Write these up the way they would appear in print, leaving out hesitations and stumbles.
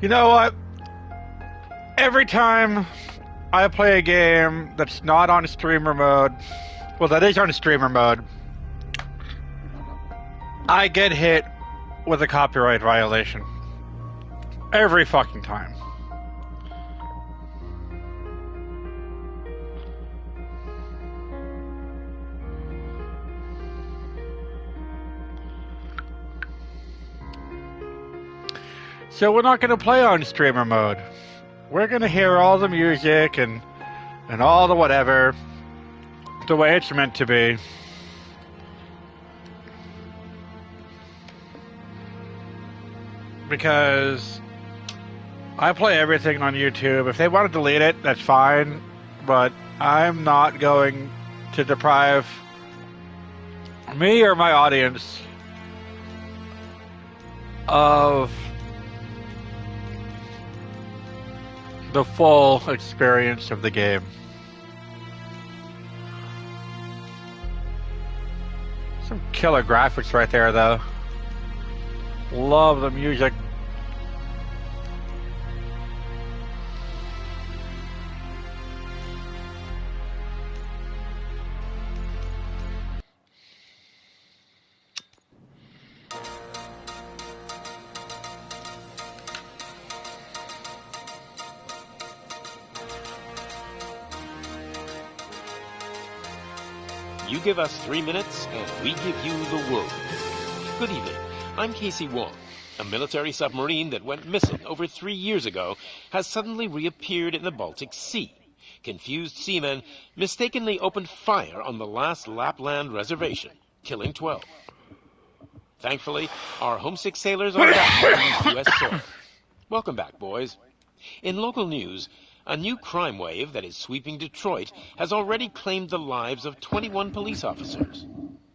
You know what? Every time I play a game that's not on streamer mode, well, that is on streamer mode, I get hit with a copyright violation. Every fucking time. So we're not going to play on streamer mode. We're going to hear all the music and all the whatever the way it's meant to be. Because I play everything on YouTube. If they want to delete it, that's fine. But I'm not going to deprive me or my audience of the full experience of the game. Some killer graphics right there, though. Love the music. You give us 3 minutes, and we give you the world. Good evening. I'm Casey Wong. A military submarine that went missing over 3 years ago has suddenly reappeared in the Baltic Sea. Confused seamen mistakenly opened fire on the last Lapland reservation, killing 12. Thankfully, our homesick sailors are back on U.S. soil. Welcome back, boys. In local news, a new crime wave that is sweeping Detroit has already claimed the lives of 21 police officers.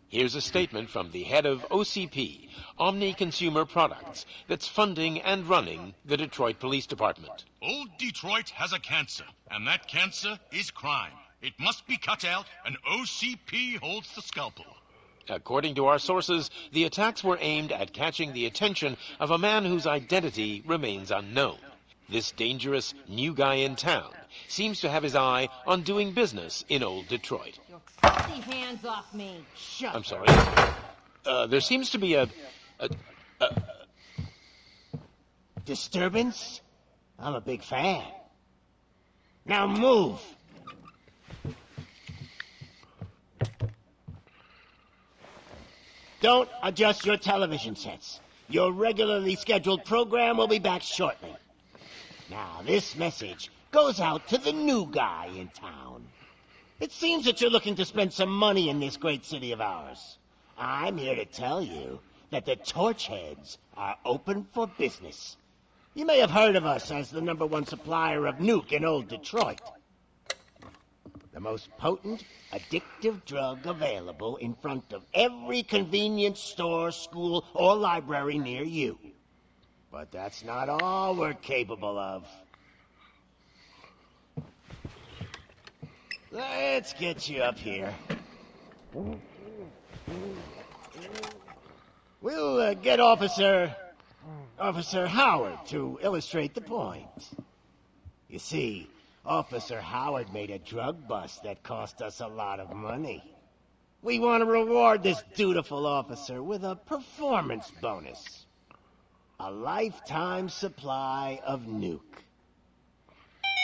Here's a statement from the head of OCP, Omni Consumer Products, that's funding and running the Detroit Police Department. Old Detroit has a cancer, and that cancer is crime. It must be cut out, and OCP holds the scalpel. According to our sources, the attacks were aimed at catching the attention of a man whose identity remains unknown. This dangerous new guy in town seems to have his eye on doing business in old Detroit. Your filthy hands off me. Shut I'm sorry. There seems to be a disturbance? I'm a big fan. Now move! Don't adjust your television sets. Your regularly scheduled program will be back shortly. Now, this message goes out to the new guy in town. It seems that you're looking to spend some money in this great city of ours. I'm here to tell you that the Torchheads are open for business. You may have heard of us as the #1 supplier of nuke in old Detroit. The most potent, addictive drug available in front of every convenience store, school, or library near you. But that's not all we're capable of. Let's get you up here. We'll get Officer Howard to illustrate the point. You see, Officer Howard made a drug bust that cost us a lot of money. We want to reward this dutiful officer with a performance bonus. A lifetime supply of nuke.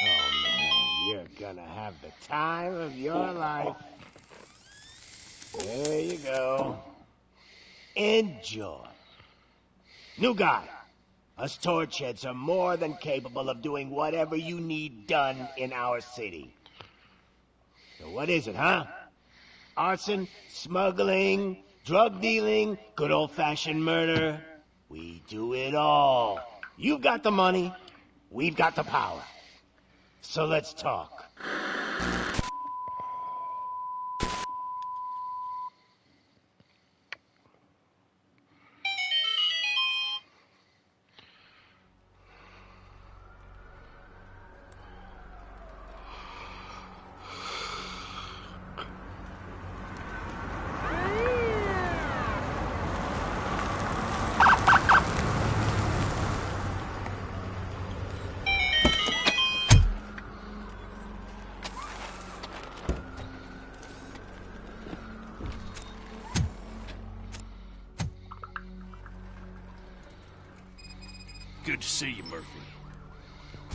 Oh man, you're gonna have the time of your life. There you go. Enjoy. New guy, us Torchheads are more than capable of doing whatever you need done in our city. So what is it, huh? Arson, smuggling, drug dealing, good old-fashioned murder. We do it all. You've got the money, we've got the power. So let's talk. Good to see you, Murphy.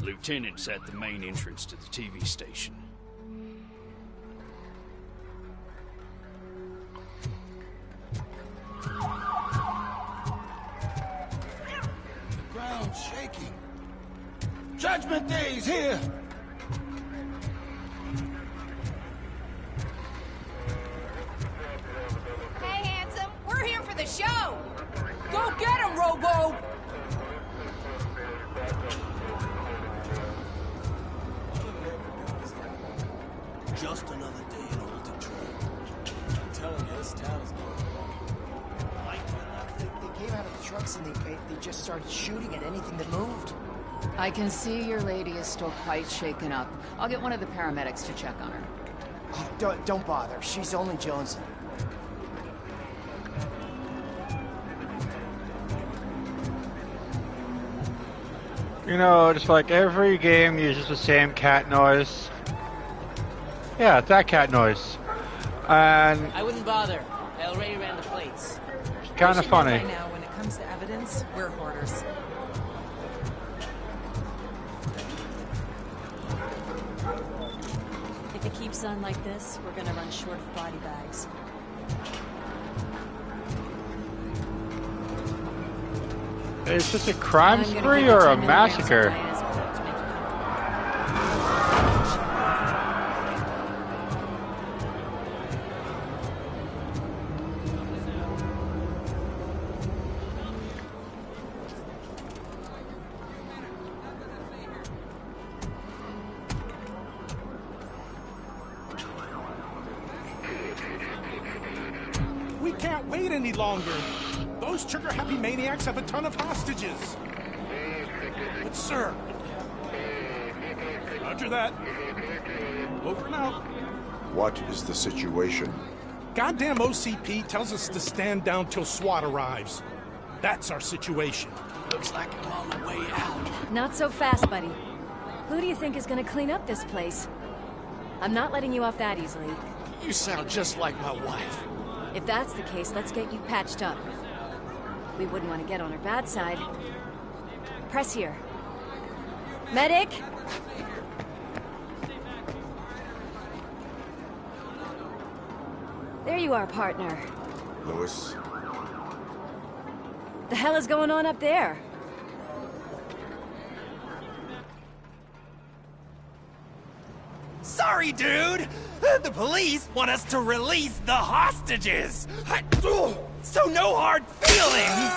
Lieutenant's at the main entrance to the TV station. The ground's shaking. Judgment Day's here! Hey, handsome, we're here for the show! Go get him, Robo! Just another day in old Detroit. I'm telling you, this town is going wrong. They came out of the trucks and they just started shooting at anything that moved. I can see your lady is still quite shaken up. I'll get one of the paramedics to check on her. Oh, don't bother. She's only jonesing. You know, just like every game uses the same cat noise. Yeah, it's that cat noise. And I wouldn't bother. I already ran the plates. it's kind of funny. By now, when it comes to evidence, we're hoarders. If it keeps on like this, we're gonna run short of body bags. Is this a crime spree or a massacre? We can't wait any longer. Those trigger-happy maniacs have a ton of hostages. But, sir... Roger that. Over and out. What is the situation? Goddamn OCP tells us to stand down till SWAT arrives. That's our situation. Looks like I'm on the way out. Not so fast, buddy. Who do you think is gonna clean up this place? I'm not letting you off that easily. You sound just like my wife. If that's the case, let's get you patched up. We wouldn't want to get on her bad side. Press here. Medic! There you are, partner. Lewis? The hell is going on up there? Sorry, dude! The police want us to release the hostages! So no hard feelings!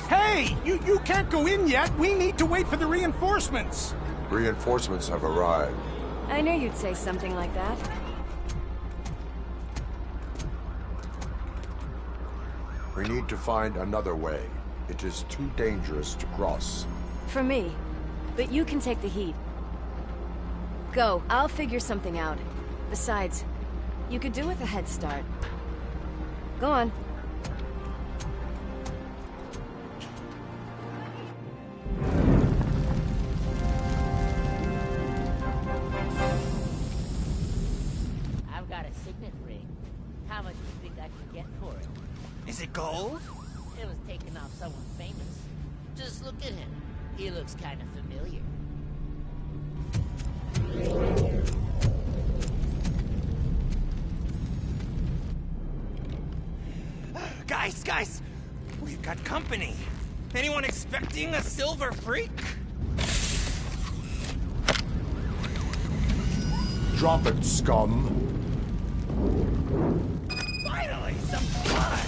Hey! You can't go in yet! We need to wait for the reinforcements! Reinforcements have arrived. I knew you'd say something like that. We need to find another way. It is too dangerous to cross. For me. But you can take the heat. Go. I'll figure something out. Besides, you could do with a head start. Go on. I've got a signet ring. How much do you think I can get for it? Is it gold? It was taken off someone famous. Just look at him. He looks kind of familiar. Guys! We've got company. Anyone expecting a silver freak? Drop it, scum. Finally, some fun!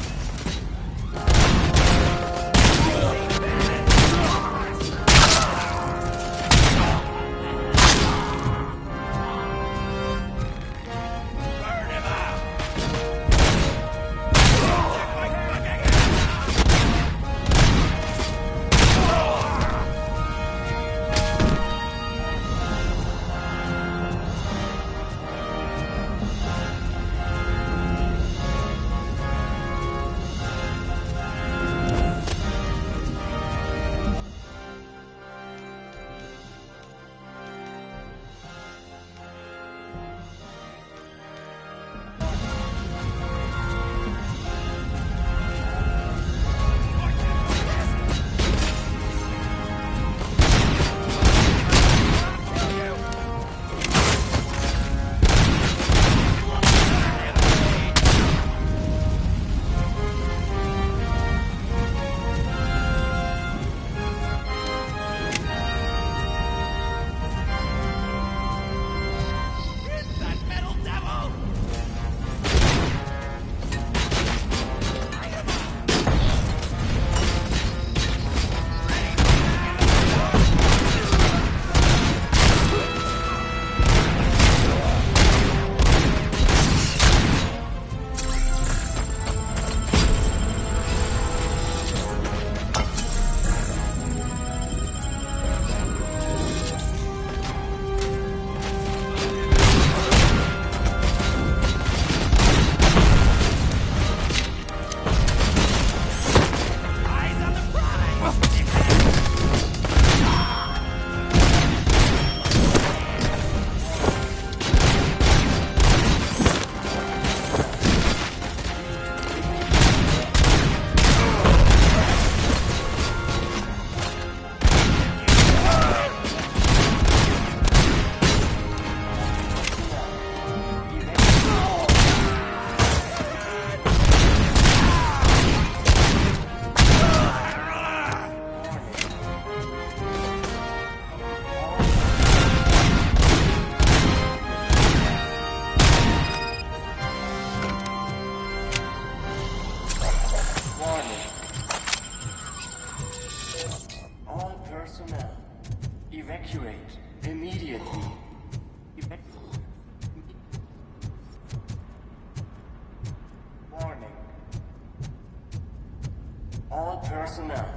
personnel,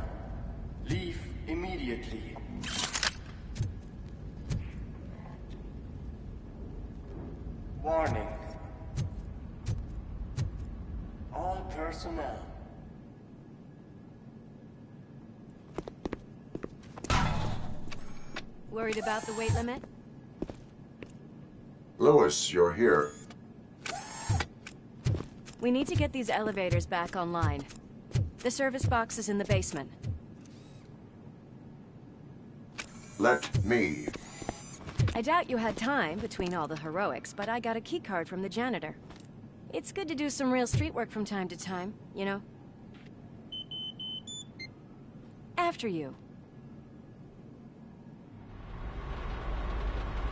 leave immediately. Warning. All personnel. Worried about the weight limit? Lewis, you're here. We need to get these elevators back online. The service box is in the basement. Let me. I doubt you had time between all the heroics, but I got a keycard from the janitor. It's good to do some real street work from time to time, you know? After you.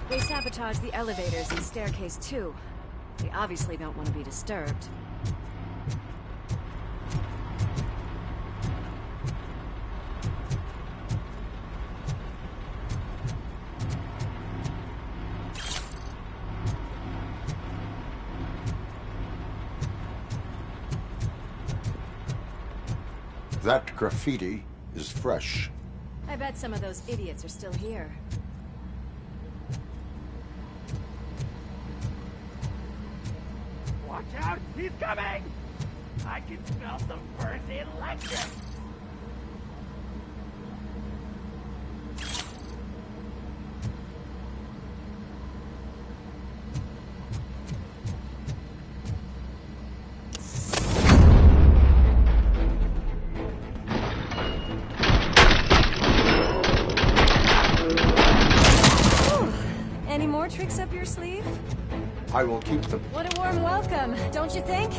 They sabotaged the elevators and staircase too. They obviously don't want to be disturbed. That graffiti is fresh. I bet some of those idiots are still here. Watch out! He's coming! I can smell some burnt electric! Any more tricks up your sleeve? I will keep them. What a warm welcome, don't you think?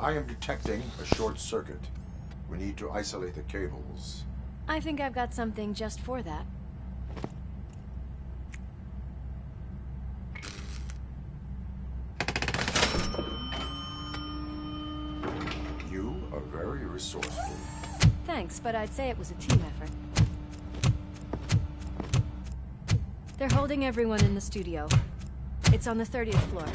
I am detecting a short circuit. We need to isolate the cables. I think I've got something just for that. You are very resourceful. Thanks, but I'd say it was a team effort. They're holding everyone in the studio. It's on the 30th floor.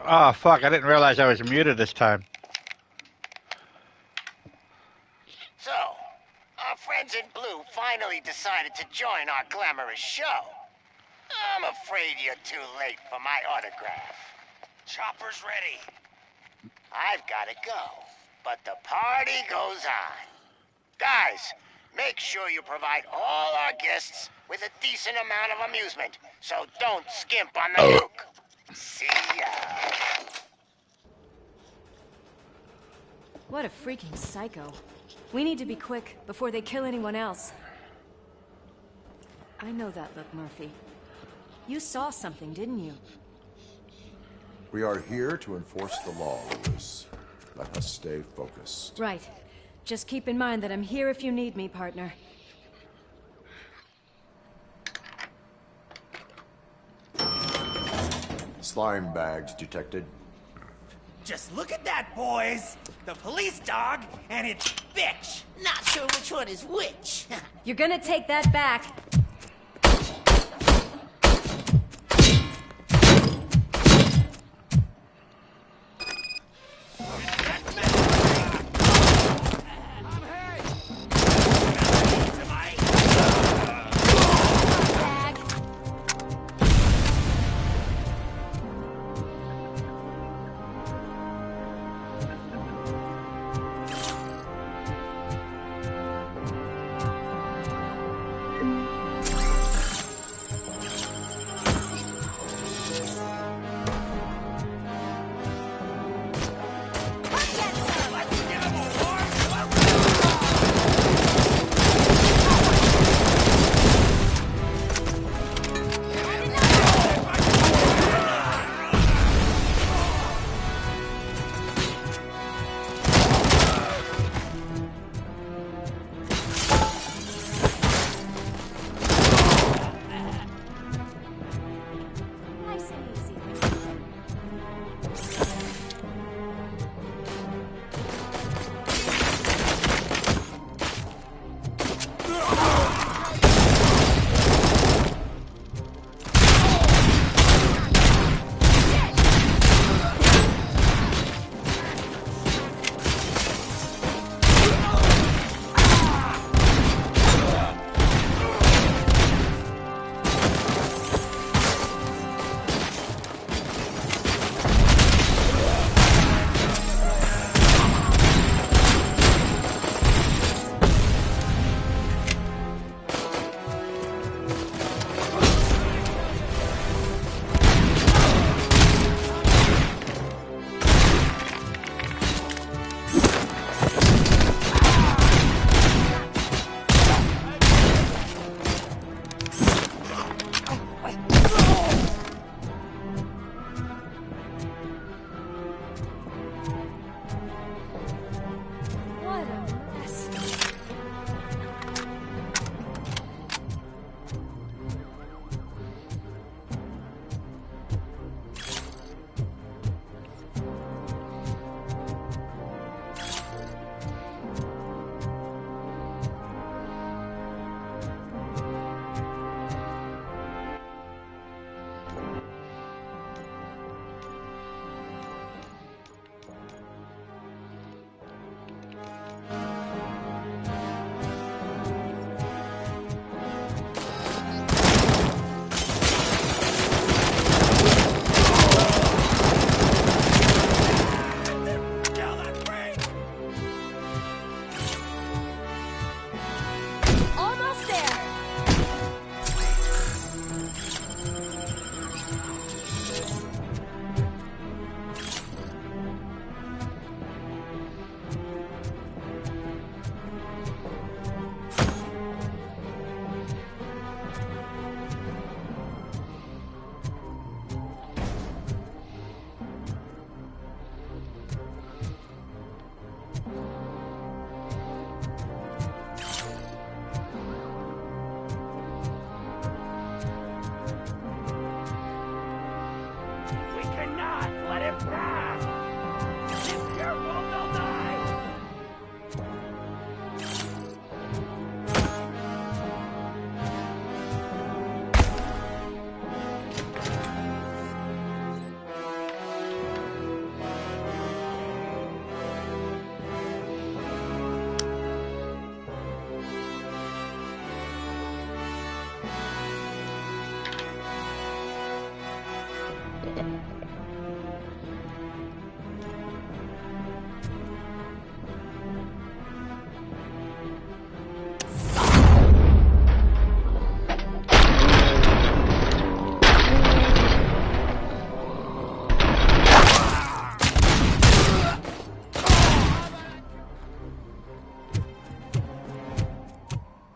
Oh, fuck, I didn't realize I was muted this time. So, our friends in blue finally decided to join our glamorous show. I'm afraid you're too late for my autograph. Chopper's ready. I've got to go, but the party goes on. Guys, make sure you provide all our guests with a decent amount of amusement, so don't skimp on the nuke. See ya. What a freaking psycho. We need to be quick before they kill anyone else. I know that look, Murphy. You saw something, didn't you? We are here to enforce the law, Lewis. Let us stay focused. Right. Just keep in mind that I'm here if you need me, partner. Slime bags detected. Just look at that, boys! The police dog and its bitch! Not sure which one is which. You're gonna take that back.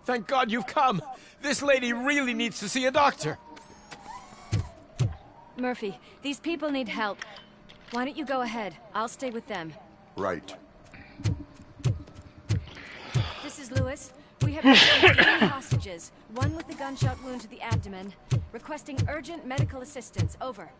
Thank God you've come! This lady really needs to see a doctor! Murphy, these people need help. Why don't you go ahead? I'll stay with them. Right. This is Lewis. We have received 3 hostages, one with a gunshot wound to the abdomen, requesting urgent medical assistance. Over.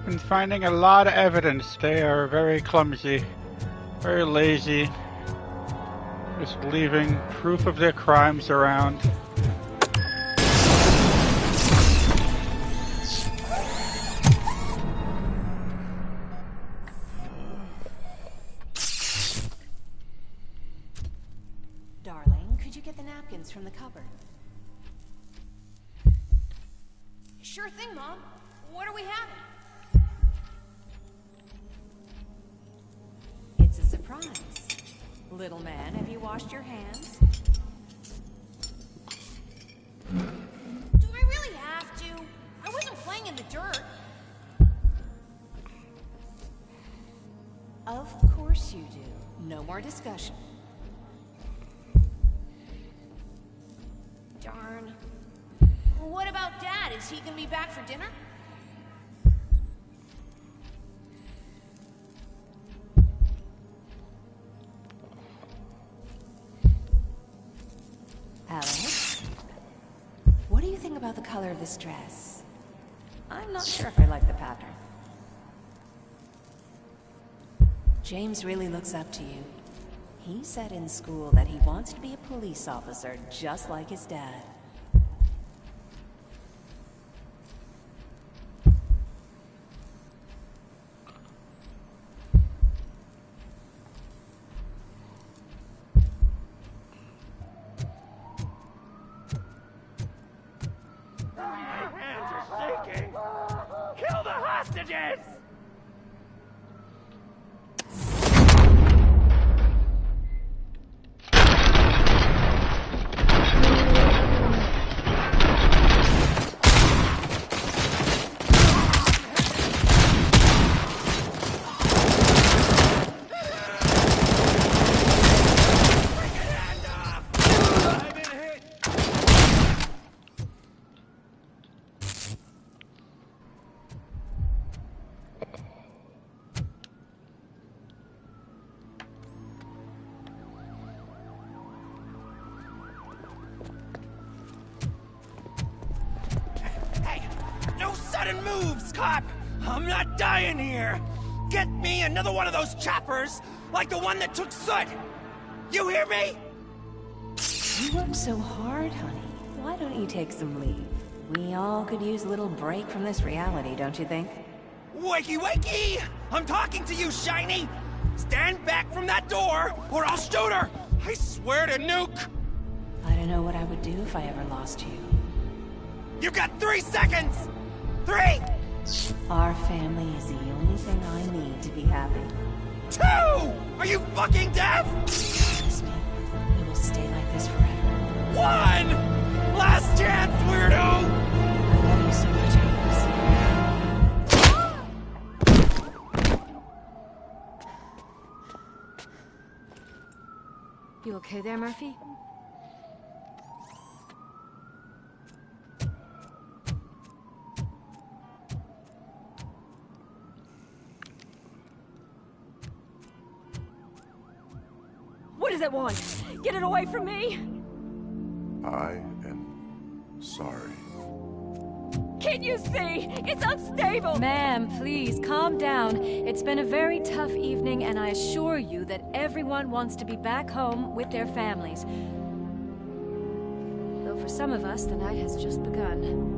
Been finding a lot of evidence. They are very clumsy, very lazy, just leaving proof of their crimes around. Darling, could you get the napkins from the cupboard? Sure thing, Mom. What are we having? It's a surprise. Little man, have you washed your hands? Do I really have to? I wasn't playing in the dirt. Of course you do. No more discussion. Darn. What about Dad? Is he gonna be back for dinner? Alex? What do you think about the color of this dress? I'm not sure if I like the pattern. James really looks up to you. He said in school that he wants to be a police officer just like his dad. Kill the hostages! Sudden moves, cop! I'm not dying here! Get me another one of those choppers, like the one that took Soot! You hear me? You work so hard, honey. Why don't you take some leave? We all could use a little break from this reality, don't you think? Wakey, wakey! I'm talking to you, Shiny! Stand back from that door, or I'll shoot her! I swear to nuke! I don't know what I would do if I ever lost you. You got 3 seconds! 3! Our family is the only thing I need to be happy. 2! Are you fucking deaf? Promise me, we will stay like this forever. 1! Last chance, weirdo! I love you so much, Amos. You okay there, Murphy? What does it want? Get it away from me! I am sorry. Can't you see? It's unstable! Ma'am, please, calm down. It's been a very tough evening, and I assure you that everyone wants to be back home with their families. Though for some of us, the night has just begun.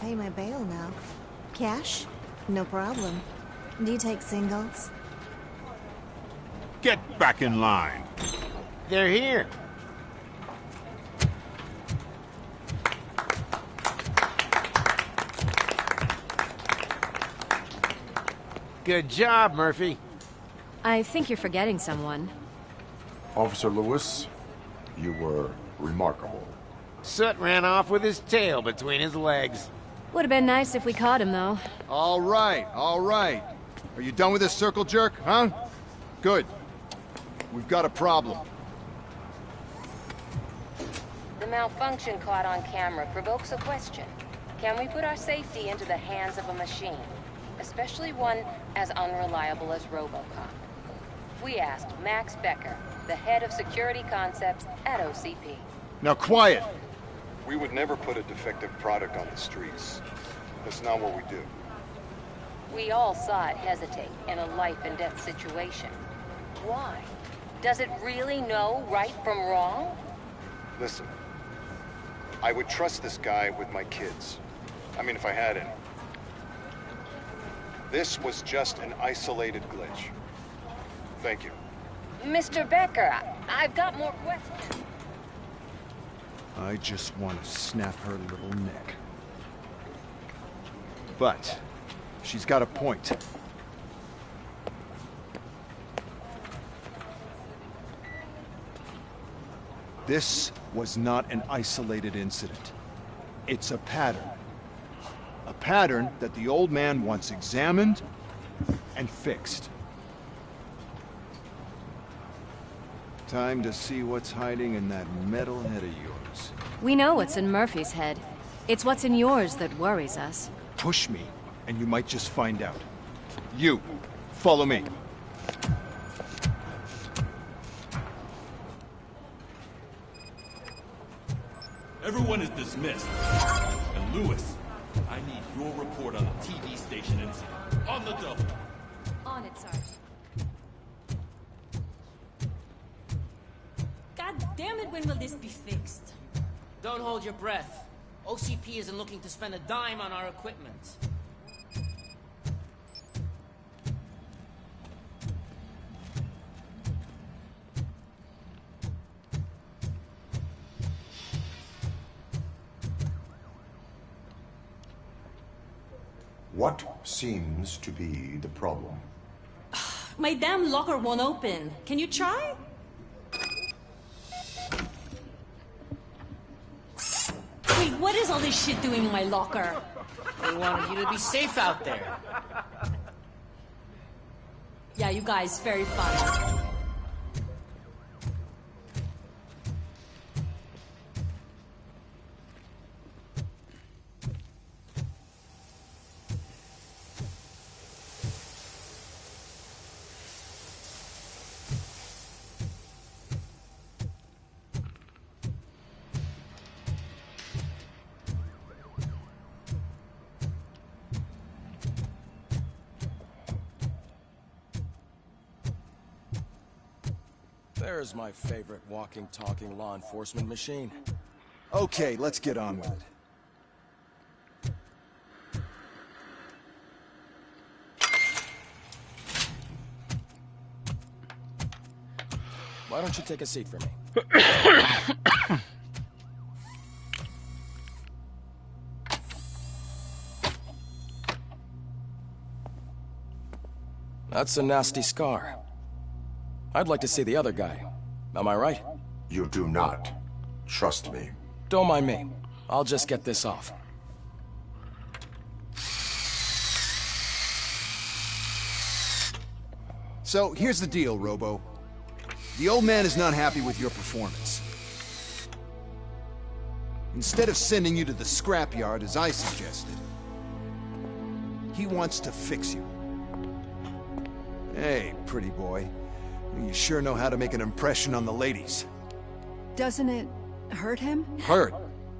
pay my bail now. Cash? No problem. Do you take singles? Get back in line. They're here. Good job, Murphy. I think you're forgetting someone. Officer Lewis, you were remarkable. Soot ran off with his tail between his legs. Would have been nice if we caught him, though. All right, all right. Are you done with this circle jerk, huh? Good. We've got a problem. The malfunction caught on camera provokes a question. Can we put our safety into the hands of a machine? Especially one as unreliable as Robocop. We asked Max Becker, the head of security concepts at OCP. Now quiet! We would never put a defective product on the streets. That's not what we do. We all saw it hesitate in a life-and-death situation. Why? Does it really know right from wrong? Listen, I would trust this guy with my kids. I mean, if I had any. This was just an isolated glitch. Thank you. Mr. Becker, I've got more questions. I just want to snap her little neck. But she's got a point. This was not an isolated incident. It's a pattern. A pattern that the old man wants examined and fixed. Time to see what's hiding in that metal head of yours. We know what's in Murphy's head. It's what's in yours that worries us. Push me, and you might just find out. You, follow me. Everyone is dismissed. And Lewis, I need your report on the TV station incident. On the double. On it, Sarge. God damn it, when will this be fixed? Don't hold your breath. OCP isn't looking to spend a dime on our equipment. What seems to be the problem? My damn locker won't open. Can you try? Wait, what is all this shit doing in my locker? They wanted you to be safe out there. Yeah, you guys, very fun. There's my favorite walking, talking law enforcement machine. Okay, let's get on with it. Why don't you take a seat for me? That's a nasty scar. I'd like to see the other guy. Am I right? You do not. Trust me. Don't mind me. I'll just get this off. So, here's the deal, Robo. The old man is not happy with your performance. Instead of sending you to the scrapyard, as I suggested, he wants to fix you. Hey, pretty boy. You sure know how to make an impression on the ladies. Doesn't it hurt him? Hurt?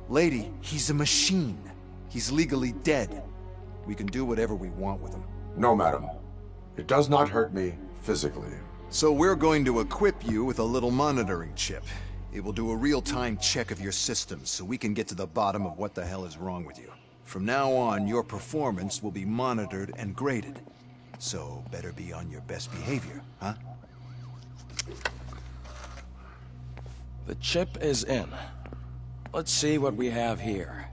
Lady, he's a machine. He's legally dead. We can do whatever we want with him. No, madam. It does not hurt me physically. So we're going to equip you with a little monitoring chip. It will do a real-time check of your systems so we can get to the bottom of what the hell is wrong with you. From now on, your performance will be monitored and graded. So, better be on your best behavior, huh? The chip is in. Let's see what we have here.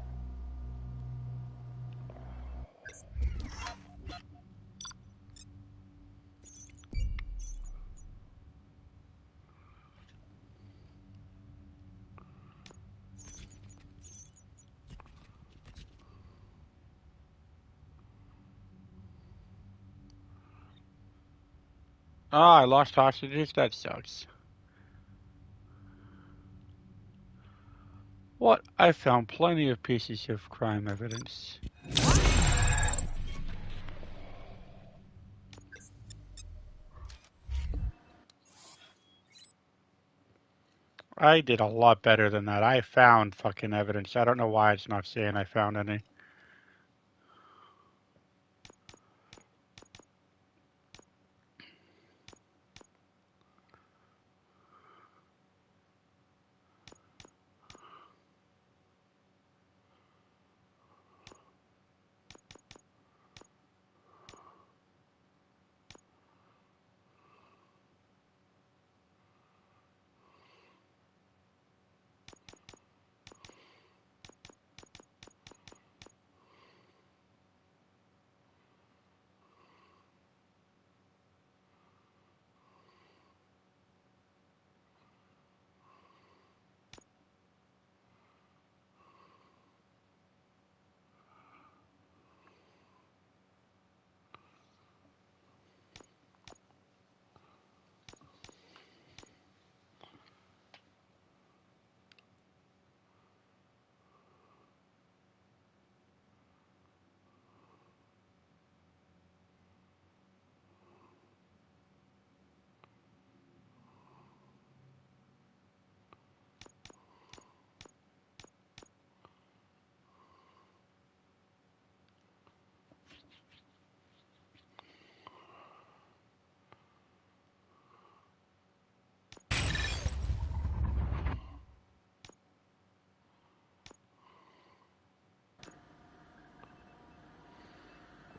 Ah, I lost hostages? That sucks. What? I found plenty of pieces of crime evidence. I did a lot better than that. I found fucking evidence. I don't know why it's not saying I found any.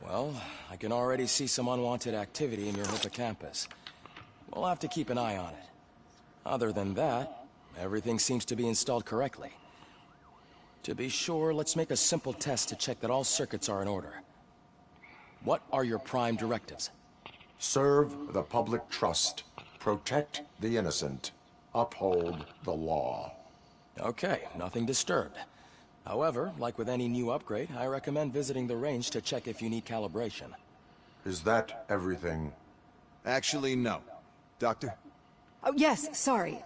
Well, I can already see some unwanted activity in your hippocampus. We'll have to keep an eye on it. Other than that, everything seems to be installed correctly. To be sure, let's make a simple test to check that all circuits are in order. What are your prime directives? Serve the public trust. Protect the innocent. Uphold the law. Okay, nothing disturbed. However, like with any new upgrade, I recommend visiting the range to check if you need calibration. Is that everything? Actually, no. Doctor? Oh, yes, sorry.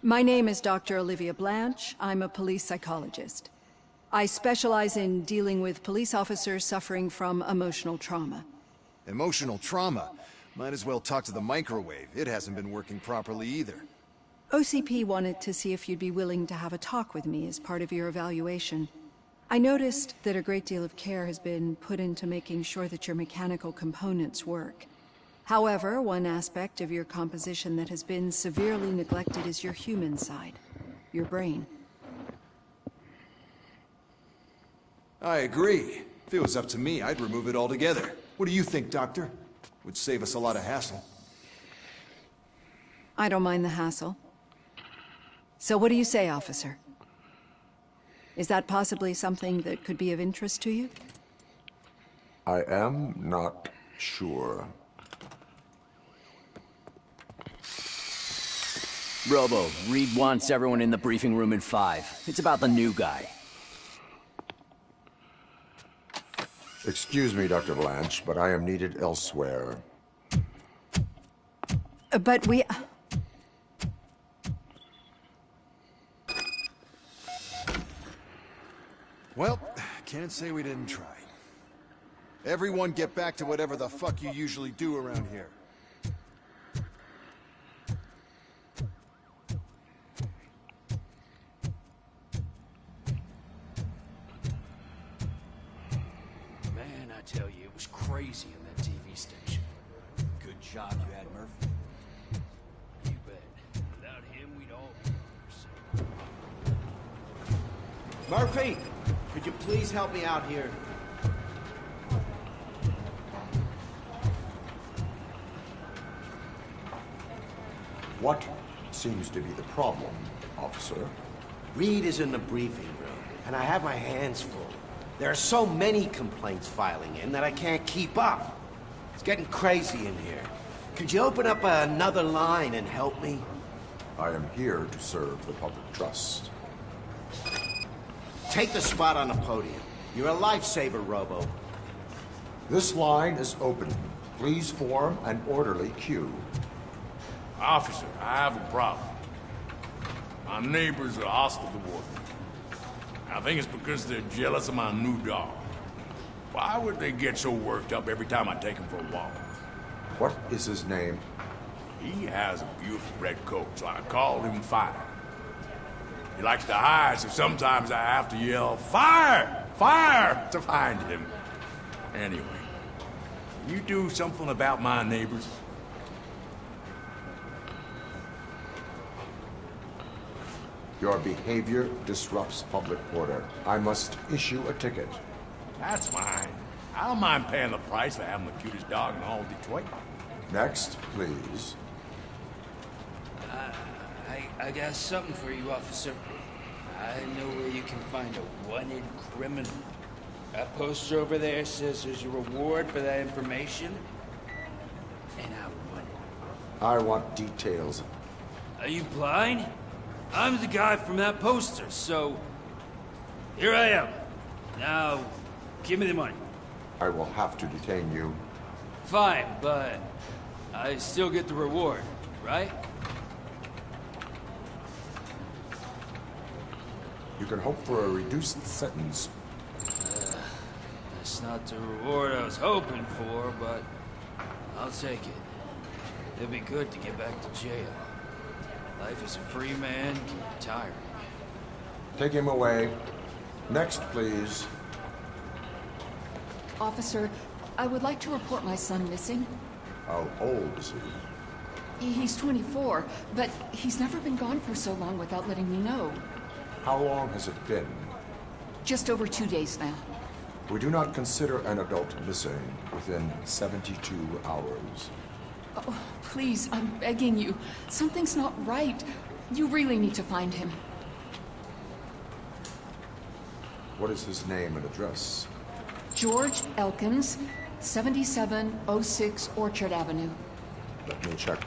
My name is Dr. Olivia Blanche. I'm a police psychologist. I specialize in dealing with police officers suffering from emotional trauma. Emotional trauma? Might as well talk to the microwave. It hasn't been working properly either. OCP wanted to see if you'd be willing to have a talk with me as part of your evaluation. I noticed that a great deal of care has been put into making sure that your mechanical components work. However, one aspect of your composition that has been severely neglected is your human side, your brain. I agree. If it was up to me, I'd remove it altogether. What do you think, Doctor? Would save us a lot of hassle. I don't mind the hassle. So what do you say, officer? Is that possibly something that could be of interest to you? I am not sure. Robo, Reed wants everyone in the briefing room in 5. It's about the new guy. Excuse me, Dr. Blanche, but I am needed elsewhere. But we... Well, can't say we didn't try. Everyone get back to whatever the fuck you usually do around here. Man, I tell you, it was crazy in that TV station. Good job you had Murphy. You bet. Without him, we'd all be. Murphy! Could you please help me out here? What seems to be the problem, officer? Reed is in the briefing room, and I have my hands full. There are so many complaints filing in that I can't keep up. It's getting crazy in here. Could you open up another line and help me? I am here to serve the public trust. Take the spot on the podium. You're a lifesaver, Robo. This line is open. Please form an orderly queue. Officer, I have a problem. My neighbors are hostile toward me. I think it's because they're jealous of my new dog. Why would they get so worked up every time I take him for a walk? What is his name? He has a beautiful red coat, so I called him Fire. He likes to hide, so sometimes I have to yell, Fire! Fire! to find him. Anyway, can you do something about my neighbors? Your behavior disrupts public order. I must issue a ticket. That's fine. I don't mind paying the price for having the cutest dog in all Detroit. Next, please. I got something for you, officer. I know where you can find a wanted criminal. That poster over there says there's a reward for that information. And I want it. I want details. Are you blind? I'm the guy from that poster, so... Here I am. Now, give me the money. I will have to detain you. Fine, but... I still get the reward, right? You can hope for a reduced sentence. That's not the reward I was hoping for, but... I'll take it. It'd be good to get back to jail. Life as a free man can be tiring. Take him away. Next, please. Officer, I would like to report my son missing. How old is he? He's 24, but he's never been gone for so long without letting me know. How long has it been? Just over 2 days now. We do not consider an adult missing within 72 hours. Oh, please, I'm begging you. Something's not right. You really need to find him. What is his name and address? George Elkins, 7706 Orchard Avenue. Let me check.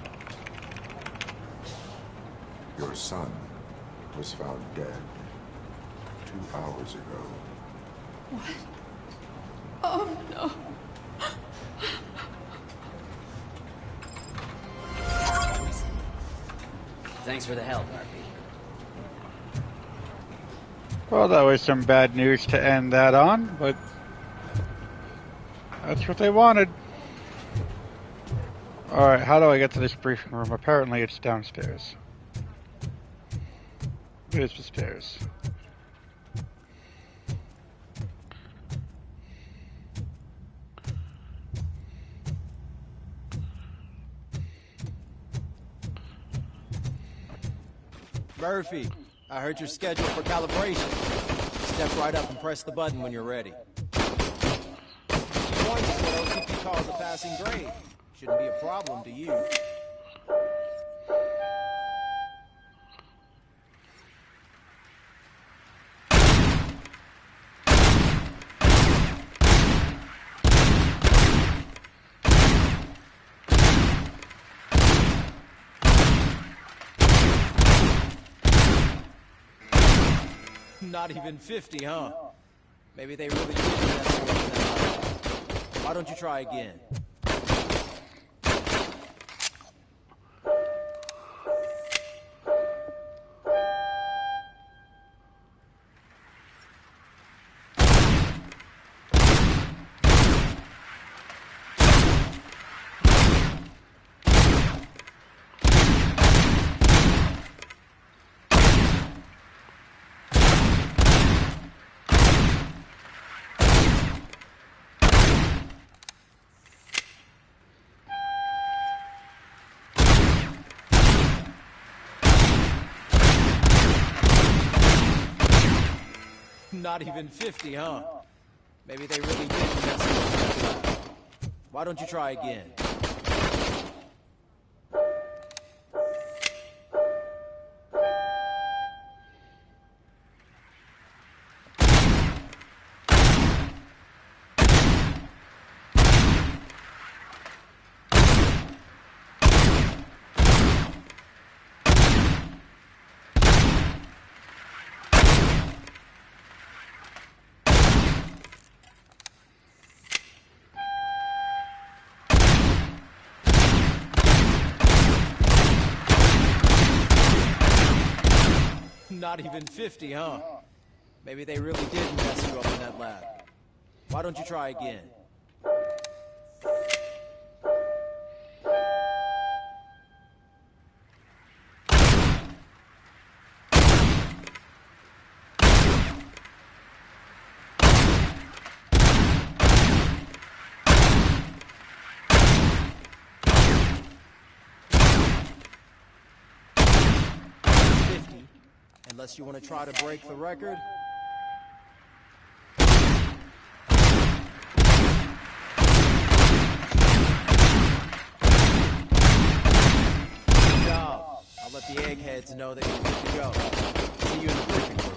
Your son was found dead 2 hours ago. What? Oh, no. Thanks for the help, Murphy. Well, that was some bad news to end that on, but that's what they wanted. Alright, how do I get to this briefing room? Apparently it's downstairs. It is the stairs. Murphy, I heard you're scheduled for calibration. Step right up and press the button when you're ready. Warn you what OCP calls a passing grade. Shouldn't be a problem to you. Not even 50, huh? Maybe they really did that sort of thing. Why don't you try again? Not even 50, huh? Maybe they really did mess you up. Why don't you try again? Not even 50, huh? Maybe they really did mess you up in that lab. Why don't you try again? Unless you want to try to break the record. Good job. I'll let the eggheads know that you're good to go. See you in the briefing room.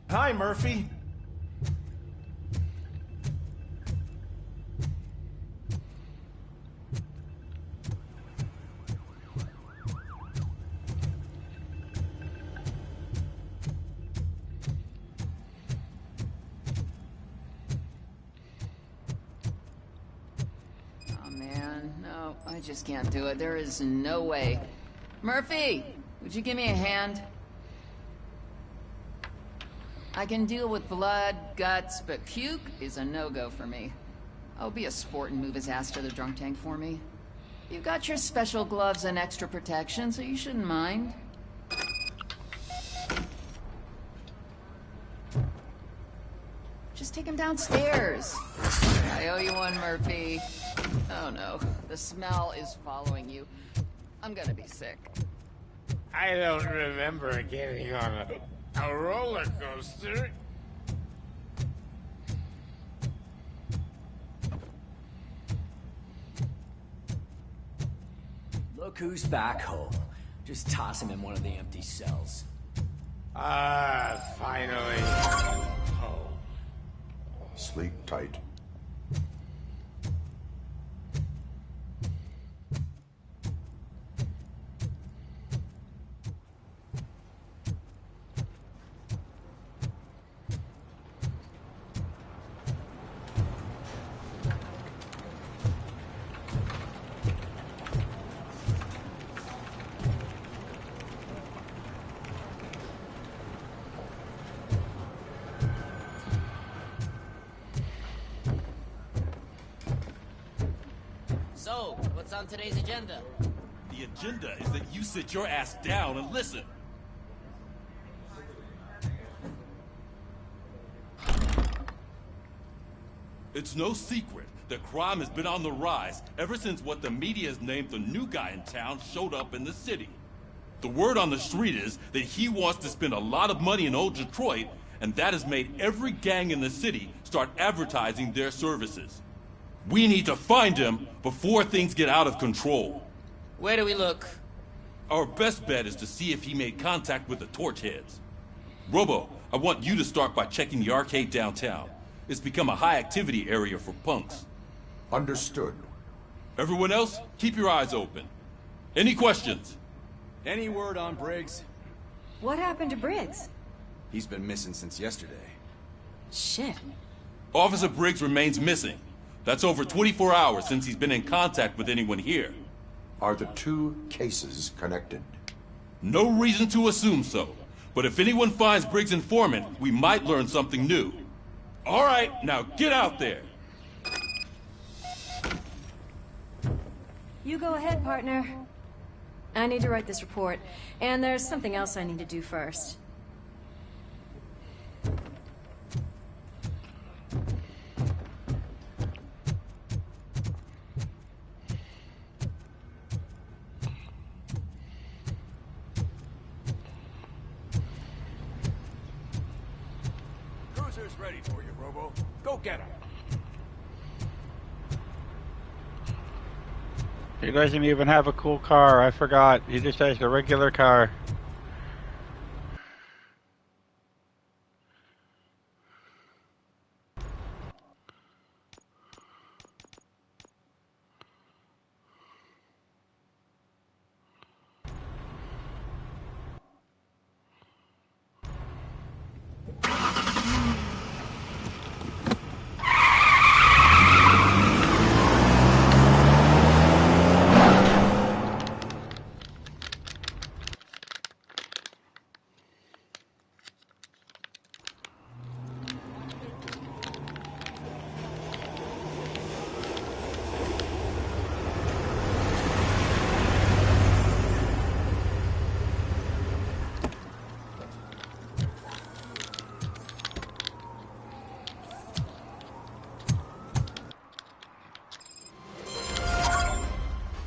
Hi, Murphy. Oh, man. No, I just can't do it. There is no way. Murphy, would you give me a hand? I can deal with blood, guts, but puke is a no-go for me. I'll be a sport and move his ass to the drunk tank for me. You got your special gloves and extra protection, so you shouldn't mind. Just take him downstairs. I owe you one, Murphy. Oh no, the smell is following you. I'm gonna be sick. I don't remember getting on a roller coaster. Look who's back home. Just toss him in one of the empty cells. Finally. Home. Sleep tight. So, what's on today's agenda? The agenda is that you sit your ass down and listen. It's no secret that crime has been on the rise ever since what the media has named the new guy in town showed up in the city. The word on the street is that he wants to spend a lot of money in old Detroit, and that has made every gang in the city start advertising their services. We need to find him before things get out of control. Where do we look? Our best bet is to see if he made contact with the torch heads. Robo, I want you to start by checking the arcade downtown. It's become a high-activity area for punks. Understood. Everyone else, keep your eyes open. Any questions? Any word on Briggs? What happened to Briggs? He's been missing since yesterday. Shit. Officer Briggs remains missing. That's over 24 hours since he's been in contact with anyone here. Are the two cases connected? No reason to assume so. But if anyone finds Briggs' informant, we might learn something new. All right, now get out there. You go ahead, partner. I need to write this report, and there's something else I need to do first. Cruiser's ready for you, Robo. Go get him. He doesn't even have a cool car. I forgot. He just has a regular car.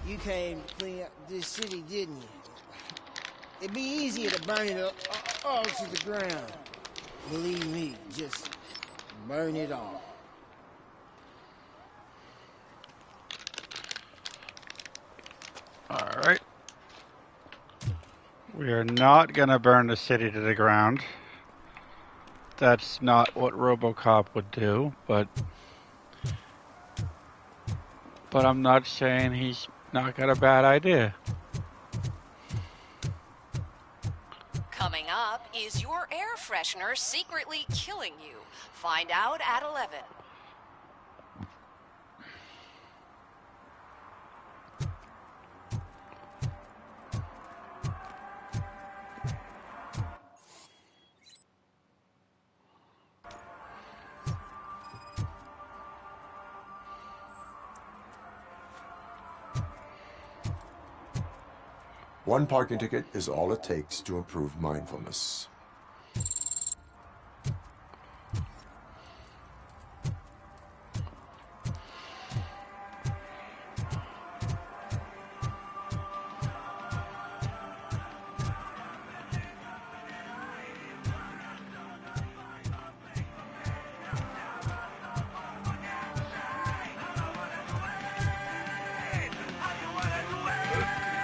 You came to clean up this city, didn't you? It'd be easier to burn it all to the ground. Believe me, just burn it all. Alright. We are not gonna burn the city to the ground. That's not what Robocop would do, but I'm not saying he's not got a bad idea. Coming up, is your air freshener secretly killing you? Find out at 11. One parking ticket is all it takes to improve mindfulness.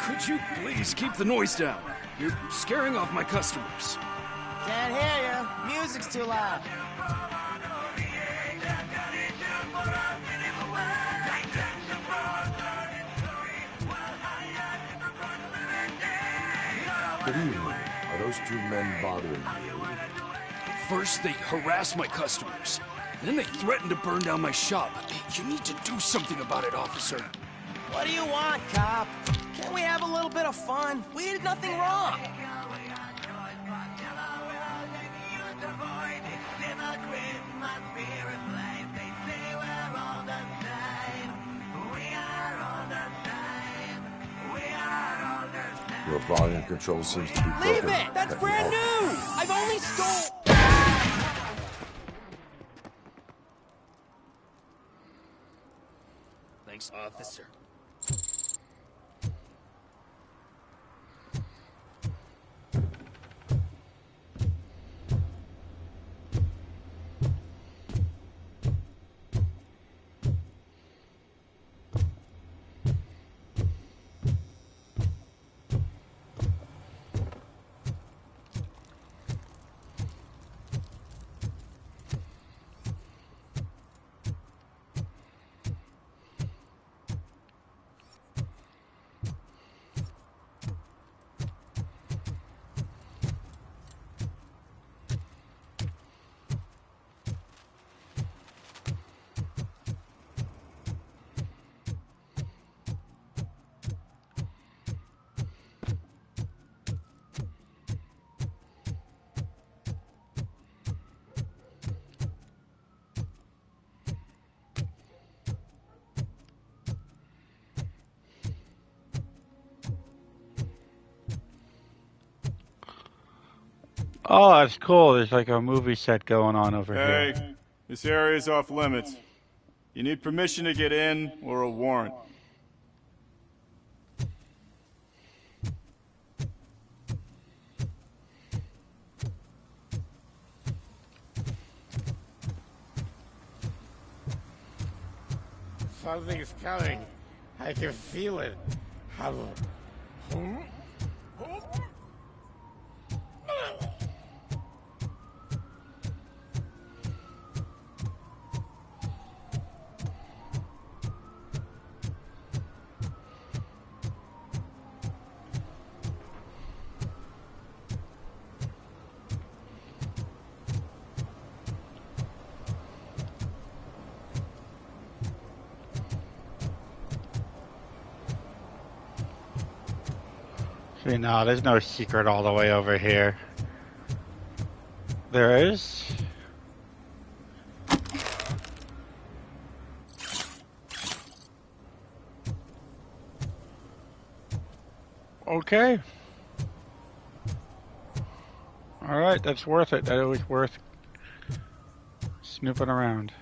Could you please keep the noise down? You're scaring off my customers. Can't hear you. Music's too loud. Good evening. Are those two men bothering you? First, they harass my customers. Then they threaten to burn down my shop. You need to do something about it, officer. What do you want, cop? Can't we have a little bit of fun? We did nothing wrong. Your volume control seems to be broken. Leave it! That's brand new! I've only stole... Thanks, officer. Oh, that's cool. There's like a movie set going on over Hey, here. this area is off limits. You need permission to get in or a warrant. Something's coming. I can feel it. See, no, there's no secret all the way over here. There is? Okay. Alright, that's worth it. That was worth snooping around.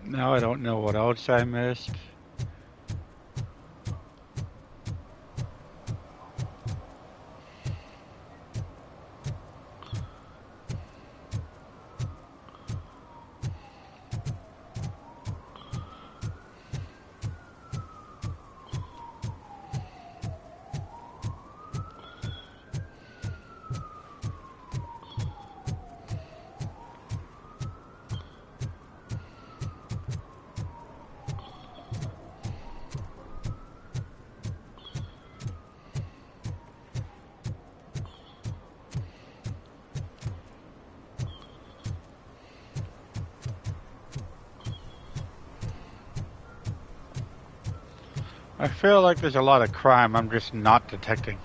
Now I don't know what else I missed. I feel like there's a lot of crime I'm just not detecting.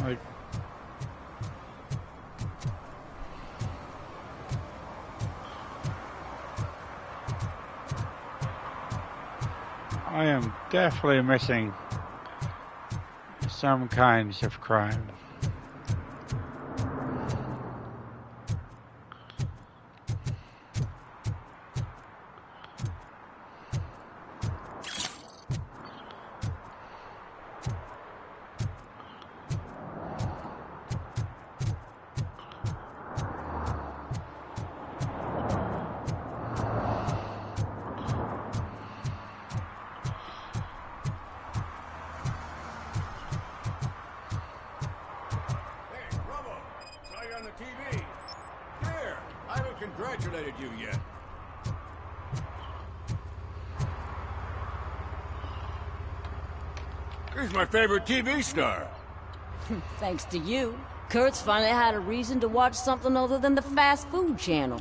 Like, I am definitely missing some kinds of crime. Congratulated you yet. He's my favorite TV star. Thanks to you, Kurt's finally had a reason to watch something other than the fast food channel.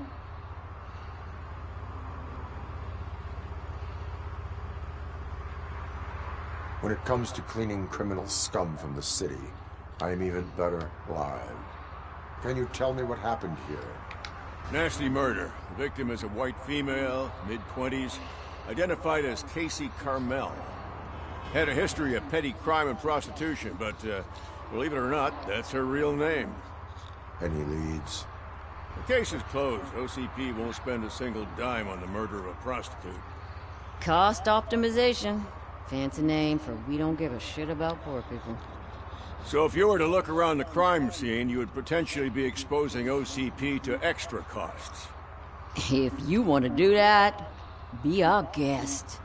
When it comes to cleaning criminal scum from the city, I am even better live. Can you tell me what happened here? Nasty murder. The victim is a white female, mid-20s, identified as Casey Carmel. Had a history of petty crime and prostitution, but believe it or not, that's her real name. Any leads? The case is closed. OCP won't spend a single dime on the murder of a prostitute. Cost optimization. Fancy name for we don't give a shit about poor people. So if you were to look around the crime scene, you would potentially be exposing OCP to extra costs. If you want to do that, be our guest.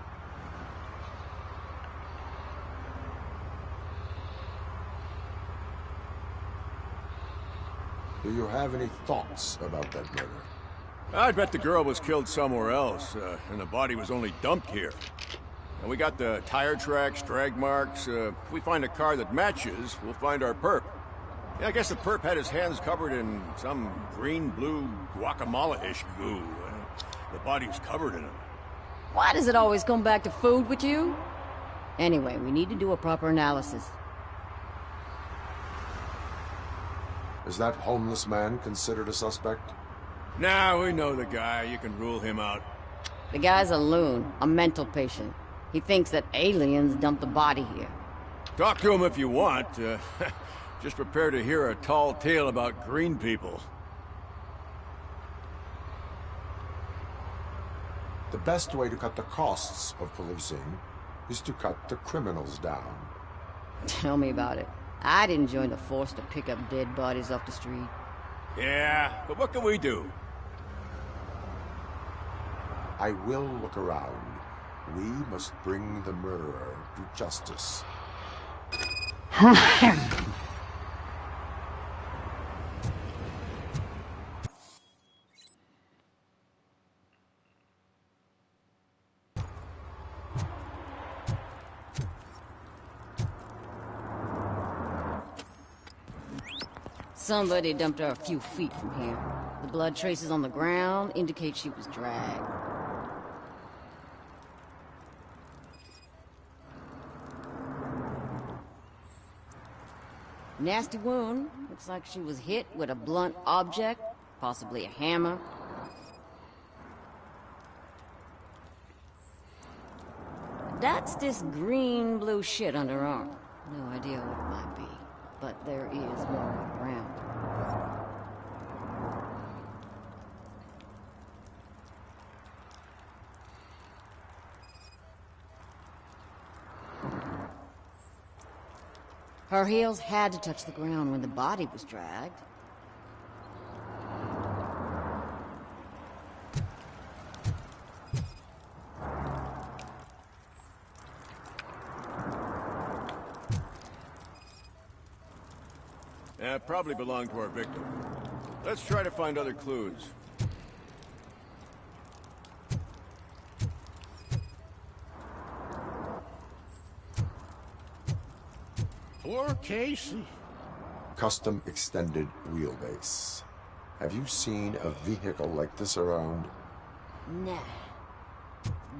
Do you have any thoughts about that murder? I'd bet the girl was killed somewhere else, and the body was only dumped here. And we got the tire tracks, drag marks. If we find a car that matches, we'll find our perp. Yeah, I guess the perp had his hands covered in some green-blue guacamole-ish goo. The body's covered in it. Why does it always come back to food with you? Anyway, we need to do a proper analysis. Is that homeless man considered a suspect? Nah, we know the guy. You can rule him out. The guy's a loon, a mental patient. He thinks that aliens dumped the body here. Talk to him if you want. Just prepare to hear a tall tale about green people. The best way to cut the costs of policing is to cut the criminals down. Tell me about it. I didn't join the force to pick up dead bodies off the street. Yeah, but what can we do? I will look around. We must bring the murderer to justice. Somebody dumped her a few feet from here. The blood traces on the ground indicate she was dragged. Nasty wound. Looks like she was hit with a blunt object, possibly a hammer. That's this green-blue shit on her arm. No idea what it might be, but there is more around. Her heels had to touch the ground when the body was dragged. Yeah, probably belonged to our victim. Let's try to find other clues. Poor Casey. Custom extended wheelbase. Have you seen a vehicle like this around? Nah.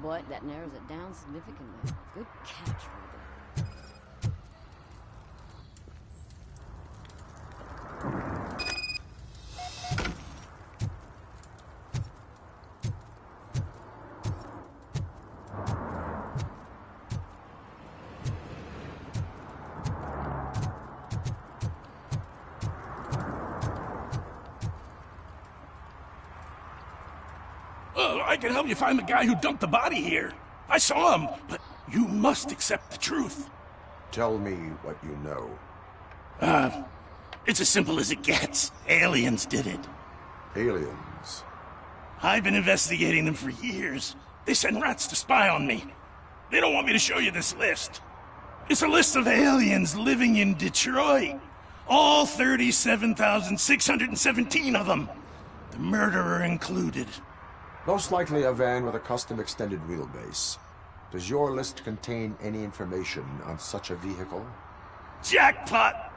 But that narrows it down significantly. Good catch, Ruben. I can help you find the guy who dumped the body here. I saw him, but you must accept the truth. Tell me what you know. It's as simple as it gets. Aliens did it. Aliens? I've been investigating them for years. They send rats to spy on me. They don't want me to show you this list. It's a list of aliens living in Detroit. All 37,617 of them. The murderer included. Most likely a van with a custom extended wheelbase. Does your list contain any information on such a vehicle? Jackpot!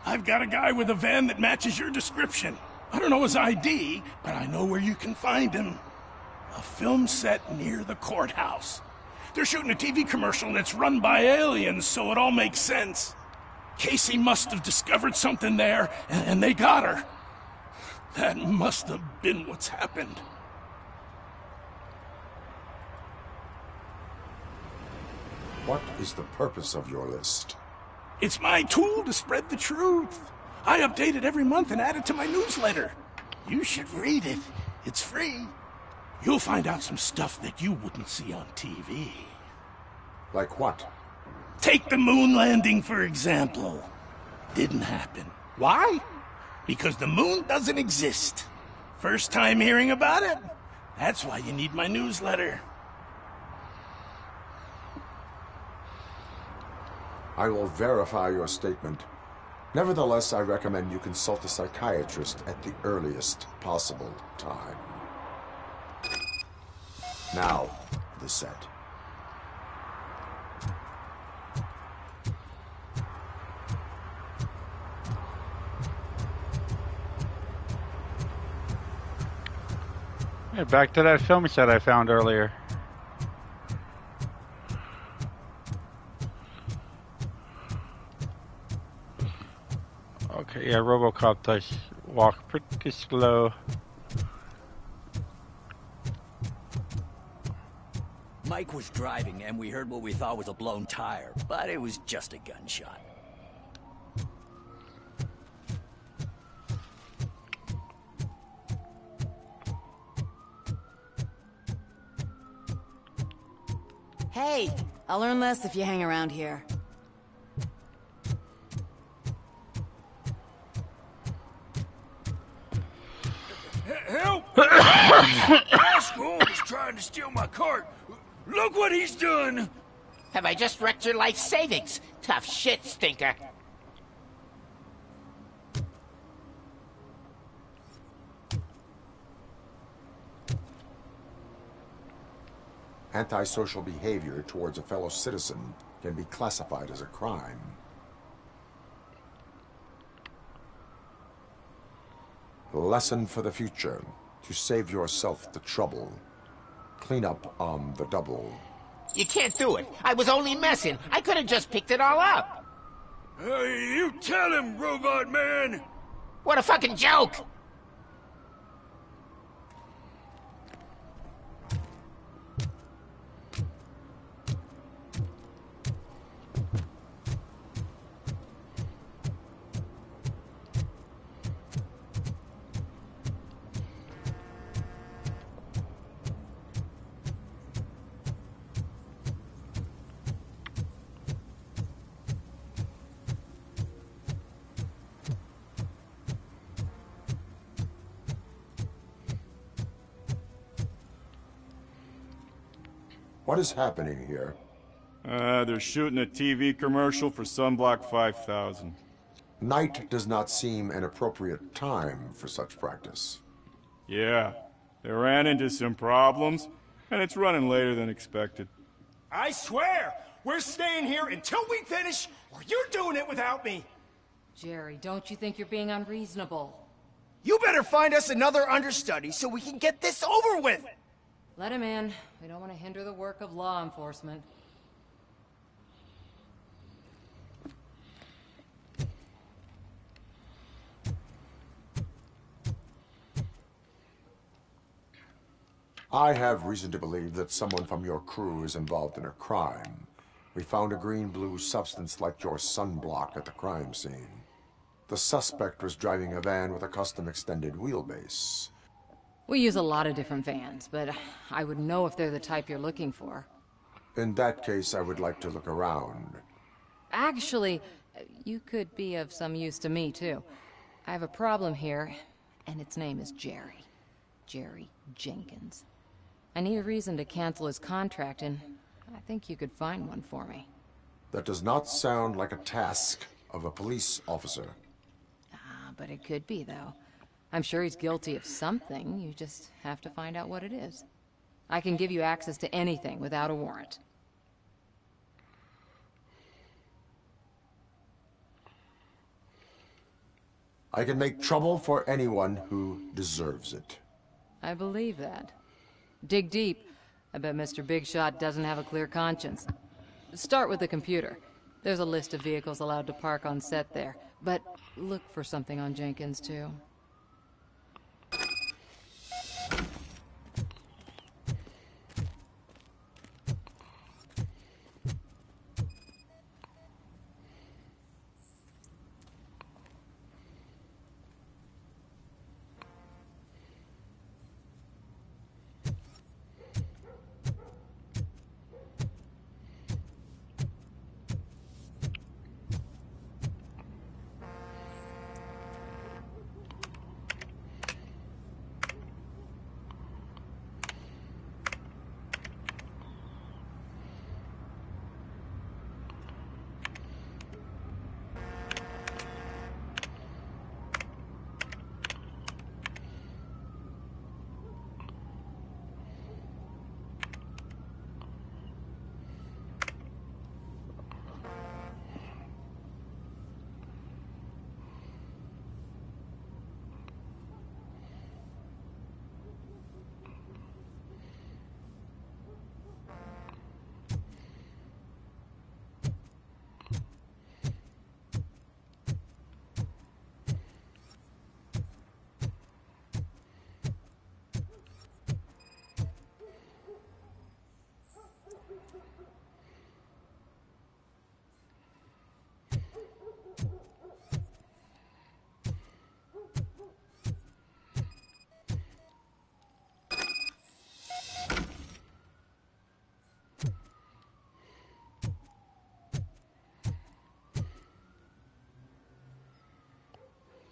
I've got a guy with a van that matches your description. I don't know his ID, but I know where you can find him. A film set near the courthouse. They're shooting a TV commercial and it's run by aliens, so it all makes sense. Casey must have discovered something there, and they got her. That must have been what's happened. What is the purpose of your list? It's my tool to spread the truth. I update it every month and add it to my newsletter. You should read it. It's free. You'll find out some stuff that you wouldn't see on TV. Like what? Take the moon landing, for example. Didn't happen. Why? Because the moon doesn't exist. First time hearing about it? That's why you need my newsletter. I will verify your statement. Nevertheless, I recommend you consult a psychiatrist at the earliest possible time. Now, the set. Yeah, back to that film set I found earlier. Okay, yeah, Robocop does walk pretty slow. Mike was driving, and we heard what we thought was a blown tire, but it was just a gunshot. Hey, I'll learn less if you hang around here. Help! Rascal is trying to steal my cart. Look what he's done! Have I just wrecked your life savings? Tough shit, stinker. Antisocial behavior towards a fellow citizen can be classified as a crime. Lesson for the future. To save yourself the trouble. Clean up on the double. You can't do it. I was only messing. I could have just picked it all up. You tell him, Robot Man! What a fucking joke! What is happening here? They're shooting a TV commercial for Sunblock 5000. Night does not seem an appropriate time for such practice. Yeah, they ran into some problems, and it's running later than expected. I swear, we're staying here until we finish, or you're doing it without me. Jerry, don't you think you're being unreasonable? You better find us another understudy so we can get this over with. Let him in. We don't want to hinder the work of law enforcement. I have reason to believe that someone from your crew is involved in a crime. We found a green-blue substance like your sunblock at the crime scene. The suspect was driving a van with a custom extended wheelbase. We use a lot of different vans, but I would know if they're the type you're looking for. In that case, I would like to look around. Actually, you could be of some use to me, too. I have a problem here, and its name is Jerry. Jerry Jenkins. I need a reason to cancel his contract, and I think you could find one for me. That does not sound like a task of a police officer. But it could be, though. I'm sure he's guilty of something. You just have to find out what it is. I can give you access to anything without a warrant. I can make trouble for anyone who deserves it. I believe that. Dig deep. I bet Mr. Big Shot doesn't have a clear conscience. Start with the computer. There's a list of vehicles allowed to park on set there. But look for something on Jenkins, too.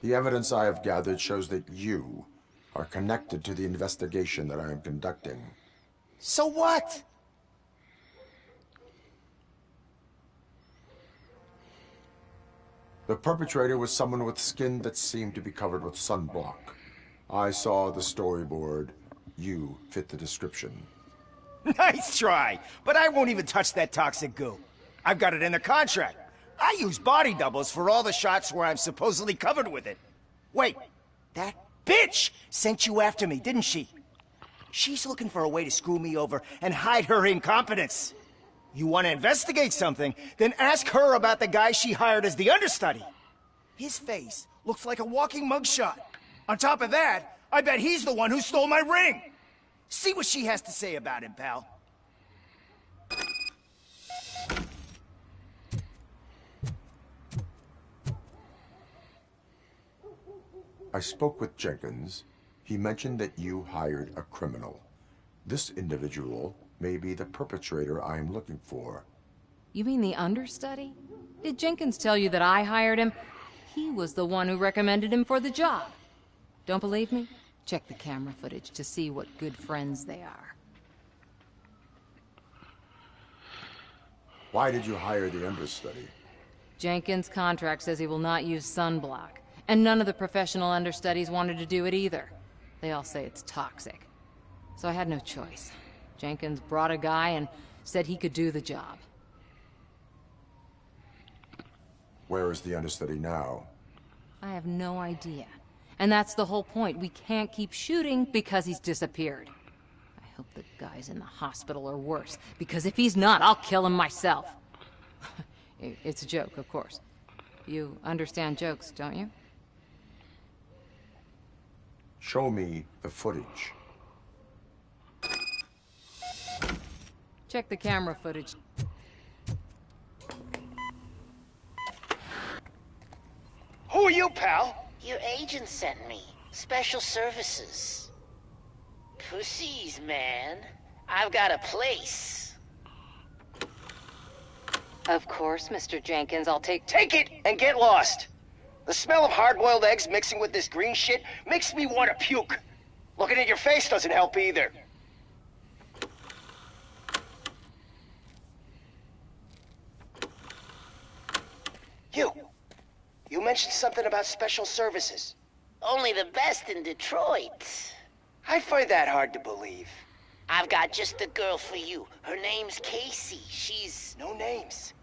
The evidence I have gathered shows that you are connected to the investigation that I am conducting. So what? The perpetrator was someone with skin that seemed to be covered with sunblock. I saw the storyboard. You fit the description. Nice try, but I won't even touch that toxic goo. I've got it in the contract. I use body doubles for all the shots where I'm supposedly covered with it. Wait, that bitch sent you after me, didn't she? She's looking for a way to screw me over and hide her incompetence. You want to investigate something, then ask her about the guy she hired as the understudy. His face looks like a walking mugshot. On top of that, I bet he's the one who stole my ring. See what she has to say about him, pal. I spoke with Jenkins. He mentioned that you hired a criminal. This individual may be the perpetrator I am looking for. You mean the understudy? Did Jenkins tell you that I hired him? He was the one who recommended him for the job. Don't believe me? Check the camera footage to see what good friends they are. Why did you hire the understudy? Jenkins' contract says he will not use sunblock, and none of the professional understudies wanted to do it either. They all say it's toxic. So I had no choice. Jenkins brought a guy and said he could do the job. Where is the understudy now? I have no idea. And that's the whole point. We can't keep shooting because he's disappeared. I hope the guy's in the hospital or worse, because if he's not, I'll kill him myself. It's a joke, of course. You understand jokes, don't you? Show me the footage. Check the camera footage. Who are you, pal? Your agent sent me. Special services. Pussies, man. I've got a place. Of course, Mr. Jenkins, I'll take it and get lost. The smell of hard-boiled eggs mixing with this green shit makes me want to puke. Looking at your face doesn't help either. You mentioned something about special services. Only the best in Detroit. I find that hard to believe. I've got just the girl for you. Her name's Casey. She's... No names.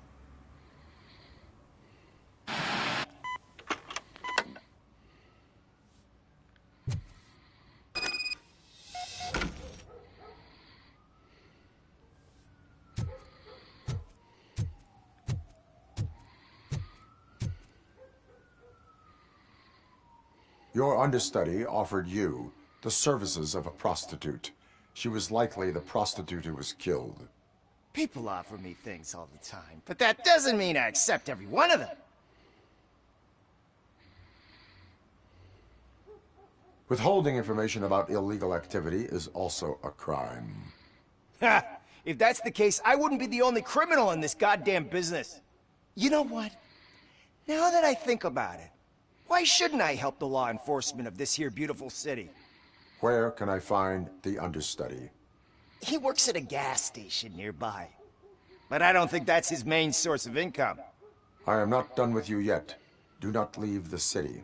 Your understudy offered you the services of a prostitute. She was likely the prostitute who was killed. People offer me things all the time, but that doesn't mean I accept every one of them. Withholding information about illegal activity is also a crime. Ha! If that's the case, I wouldn't be the only criminal in this goddamn business. You know what? Now that I think about it, why shouldn't I help the law enforcement of this here beautiful city? Where can I find the understudy? He works at a gas station nearby. But I don't think that's his main source of income. I am not done with you yet. Do not leave the city.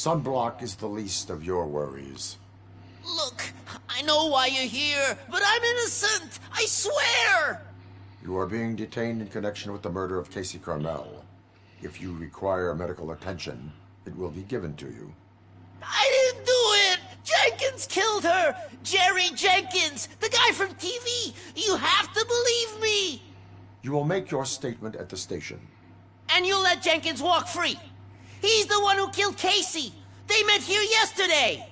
Sunblock is the least of your worries. Look, I know why you're here, but I'm innocent! I swear! You are being detained in connection with the murder of Casey Carmel. If you require medical attention, it will be given to you. I didn't do it! Jenkins killed her! Jerry Jenkins! The guy from TV! You have to believe me! You will make your statement at the station. And you'll let Jenkins walk free! He's the one who killed Casey! They met here yesterday!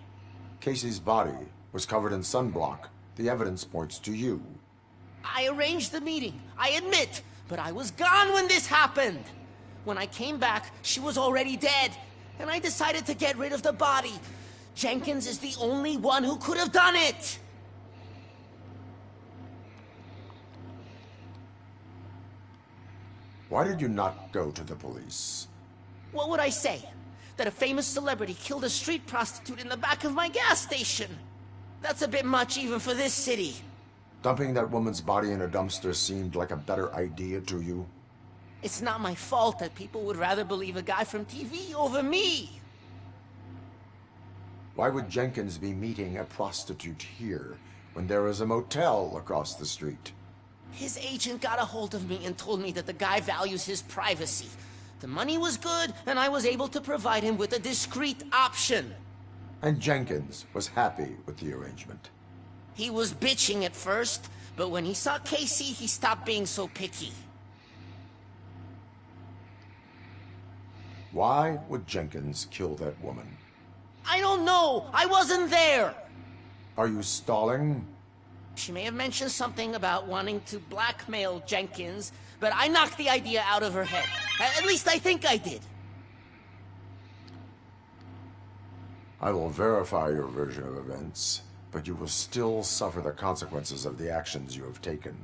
Casey's body was covered in sunblock. The evidence points to you. I arranged the meeting, I admit, but I was gone when this happened. When I came back, she was already dead, and I decided to get rid of the body. Jenkins is the only one who could have done it! Why did you not go to the police? What would I say? That a famous celebrity killed a street prostitute in the back of my gas station? That's a bit much even for this city. Dumping that woman's body in a dumpster seemed like a better idea to you? It's not my fault that people would rather believe a guy from TV over me. Why would Jenkins be meeting a prostitute here when there is a motel across the street? His agent got a hold of me and told me that the guy values his privacy. The money was good, and I was able to provide him with a discreet option. And Jenkins was happy with the arrangement. He was bitching at first, but when he saw Casey, he stopped being so picky. Why would Jenkins kill that woman? I don't know! I wasn't there! Are you stalling? She may have mentioned something about wanting to blackmail Jenkins, but I knocked the idea out of her head. At least I think I did. I will verify your version of events, but you will still suffer the consequences of the actions you have taken.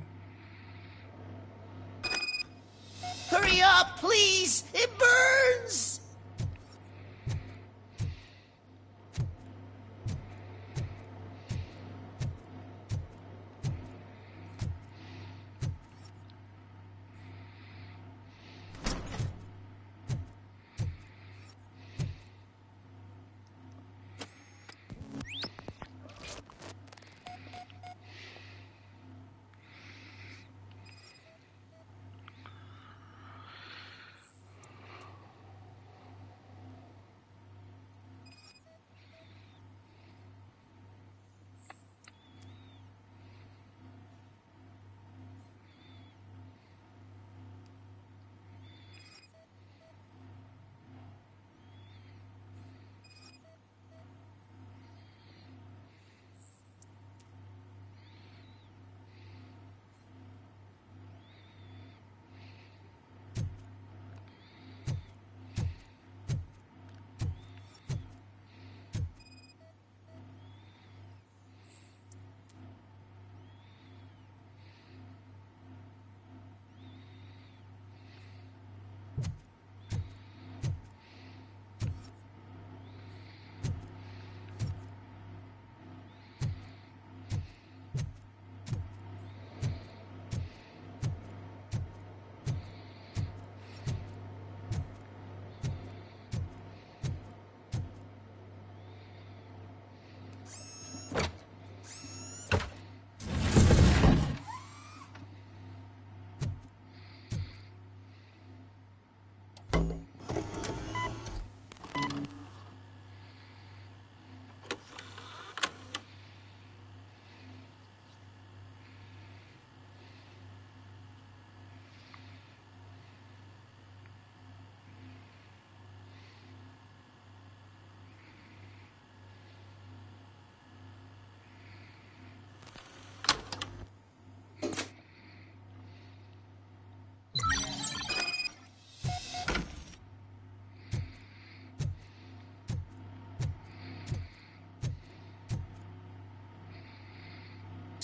Hurry up, please! It burns!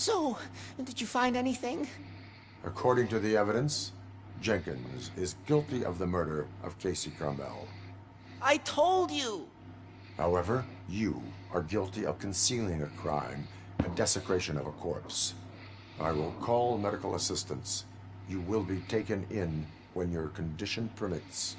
So, did you find anything? According to the evidence, Jenkins is guilty of the murder of Casey Carmel. I told you! However, you are guilty of concealing a crime and desecration of a corpse. I will call medical assistance. You will be taken in when your condition permits.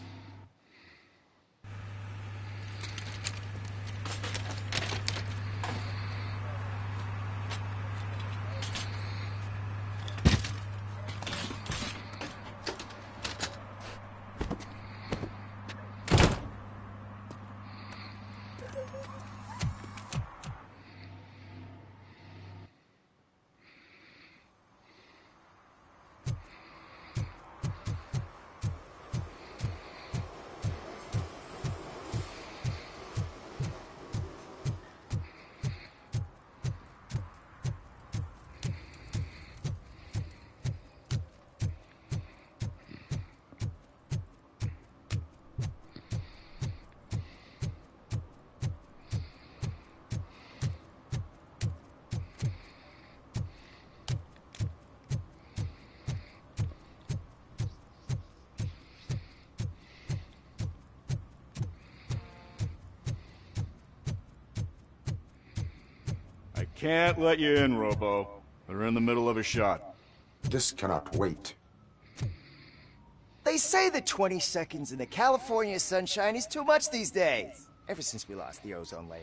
Can't let you in, Robo. They're in the middle of a shot. This cannot wait. They say that 20 seconds in the California sunshine is too much these days. Ever since we lost the ozone layer.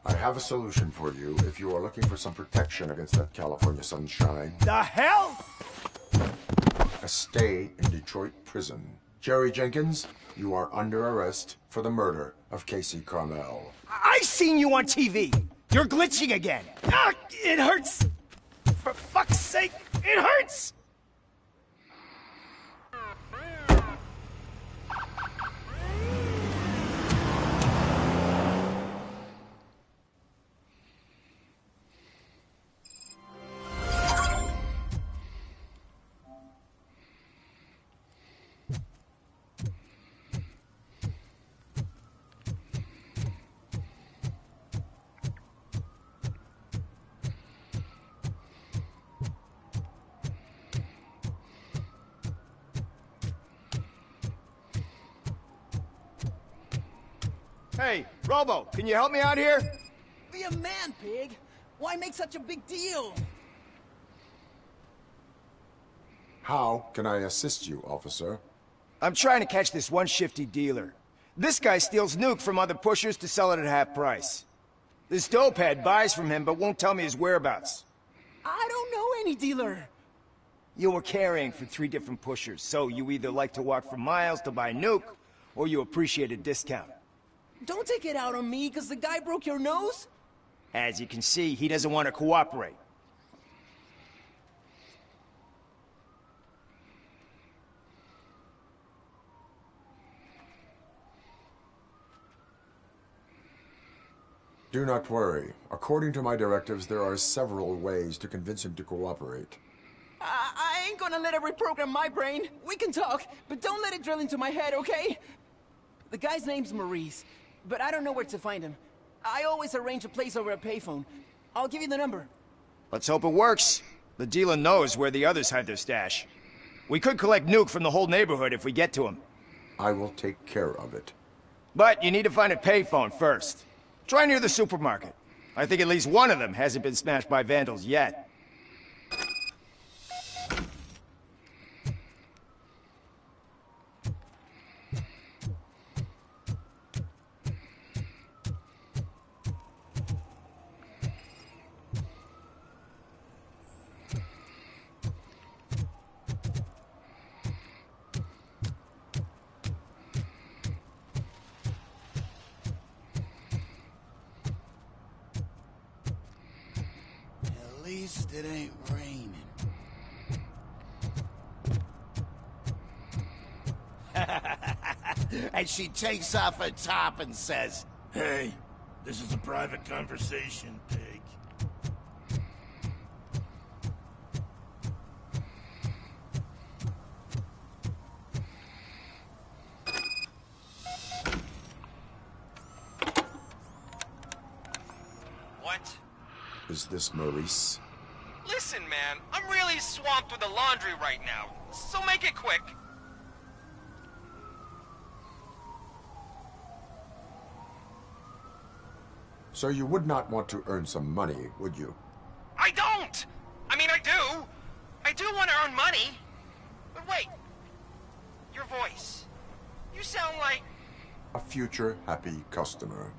I have a solution for you if you are looking for some protection against that California sunshine. The hell? A stay in Detroit prison. Jerry Jenkins, you are under arrest for the murder of Casey Carmel. I seen you on TV. You're glitching again. Ah, it hurts. For fuck's sake, it hurts. Hey, Robo, can you help me out here? Be a man, pig. Why make such a big deal? How can I assist you, officer? I'm trying to catch this one shifty dealer. This guy steals nuke from other pushers to sell it at half price. This dopehead buys from him but won't tell me his whereabouts. I don't know any dealer. You were carrying for 3 different pushers, so you either like to walk for miles to buy nuke, or you appreciate a discount. Don't take it out on me, because the guy broke your nose? As you can see, he doesn't want to cooperate. Do not worry. According to my directives, there are several ways to convince him to cooperate. I ain't gonna let it reprogram my brain. We can talk, but don't let it drill into my head, okay? The guy's name's Maurice, but I don't know where to find him. I always arrange a place over a payphone. I'll give you the number. Let's hope it works. The dealer knows where the others hide their stash. We could collect nuke from the whole neighborhood if we get to him. I will take care of it. But you need to find a payphone first. Try near the supermarket. I think at least one of them hasn't been smashed by vandals yet. At least it ain't raining. And she takes off her top and says, Hey, this is a private conversation, pig. What? Is this Maurice? Listen, man, I'm really swamped with the laundry right now, so make it quick. So you would not want to earn some money, would you? I don't! I mean, I do. I do want to earn money. But wait. Your voice. You sound like... A future happy customer.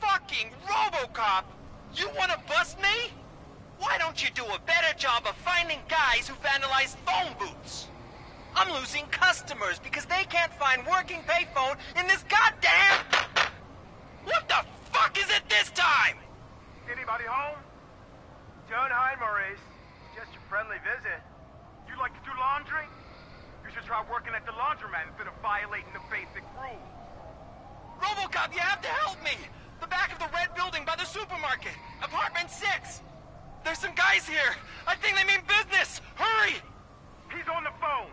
fucking Robocop! You want to bust me? Why don't you do a better job of finding guys who vandalize phone booths? I'm losing customers because they can't find working payphone in this goddamn... What the fuck is it this time? Anybody home? Don't hide, Maurice. Just your friendly visit. You like to do laundry? You should try working at the laundromat instead of violating the basic rules. Robocop, you have to help me! The back of the red building by the supermarket. Apartment 6. There's some guys here. I think they mean business. Hurry! He's on the phone.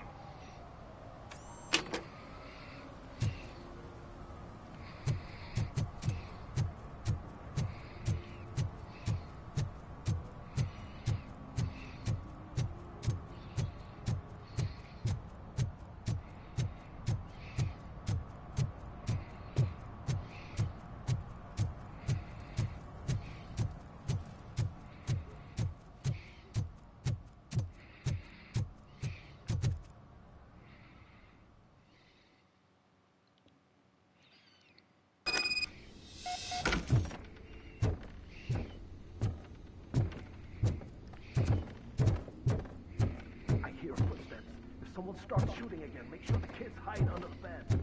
start shooting again, make sure the kids hide under the bed.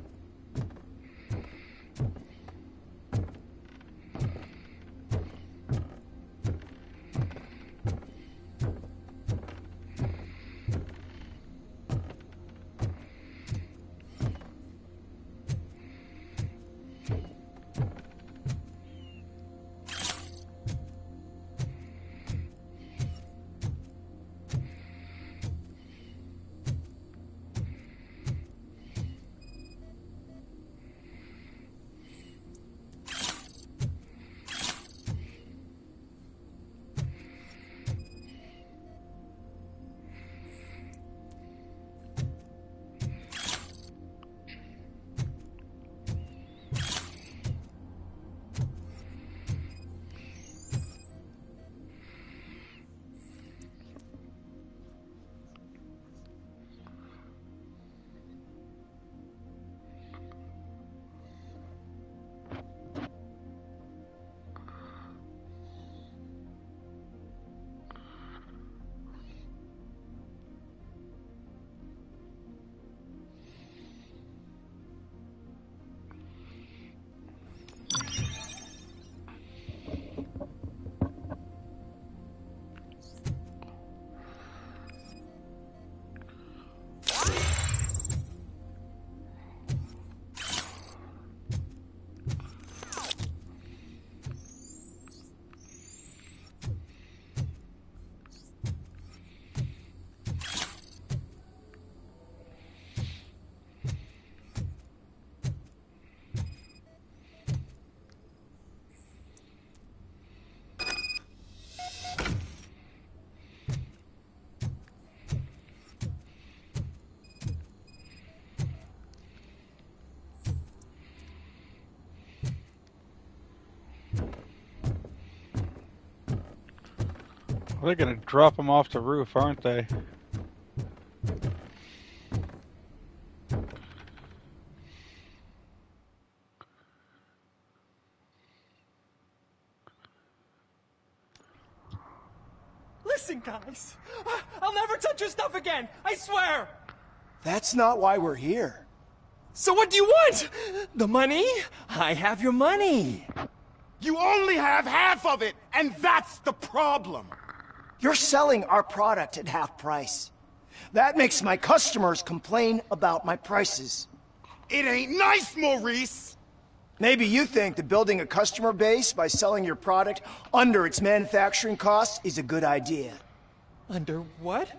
They're gonna drop them off the roof, aren't they? Listen, guys. I'll never touch your stuff again. I swear. That's not why we're here. So what do you want? The money? I have your money. You only have half of it, and that's the problem. You're selling our product at half price. That makes my customers complain about my prices. It ain't nice, Maurice! Maybe you think that building a customer base by selling your product under its manufacturing costs is a good idea. Under what?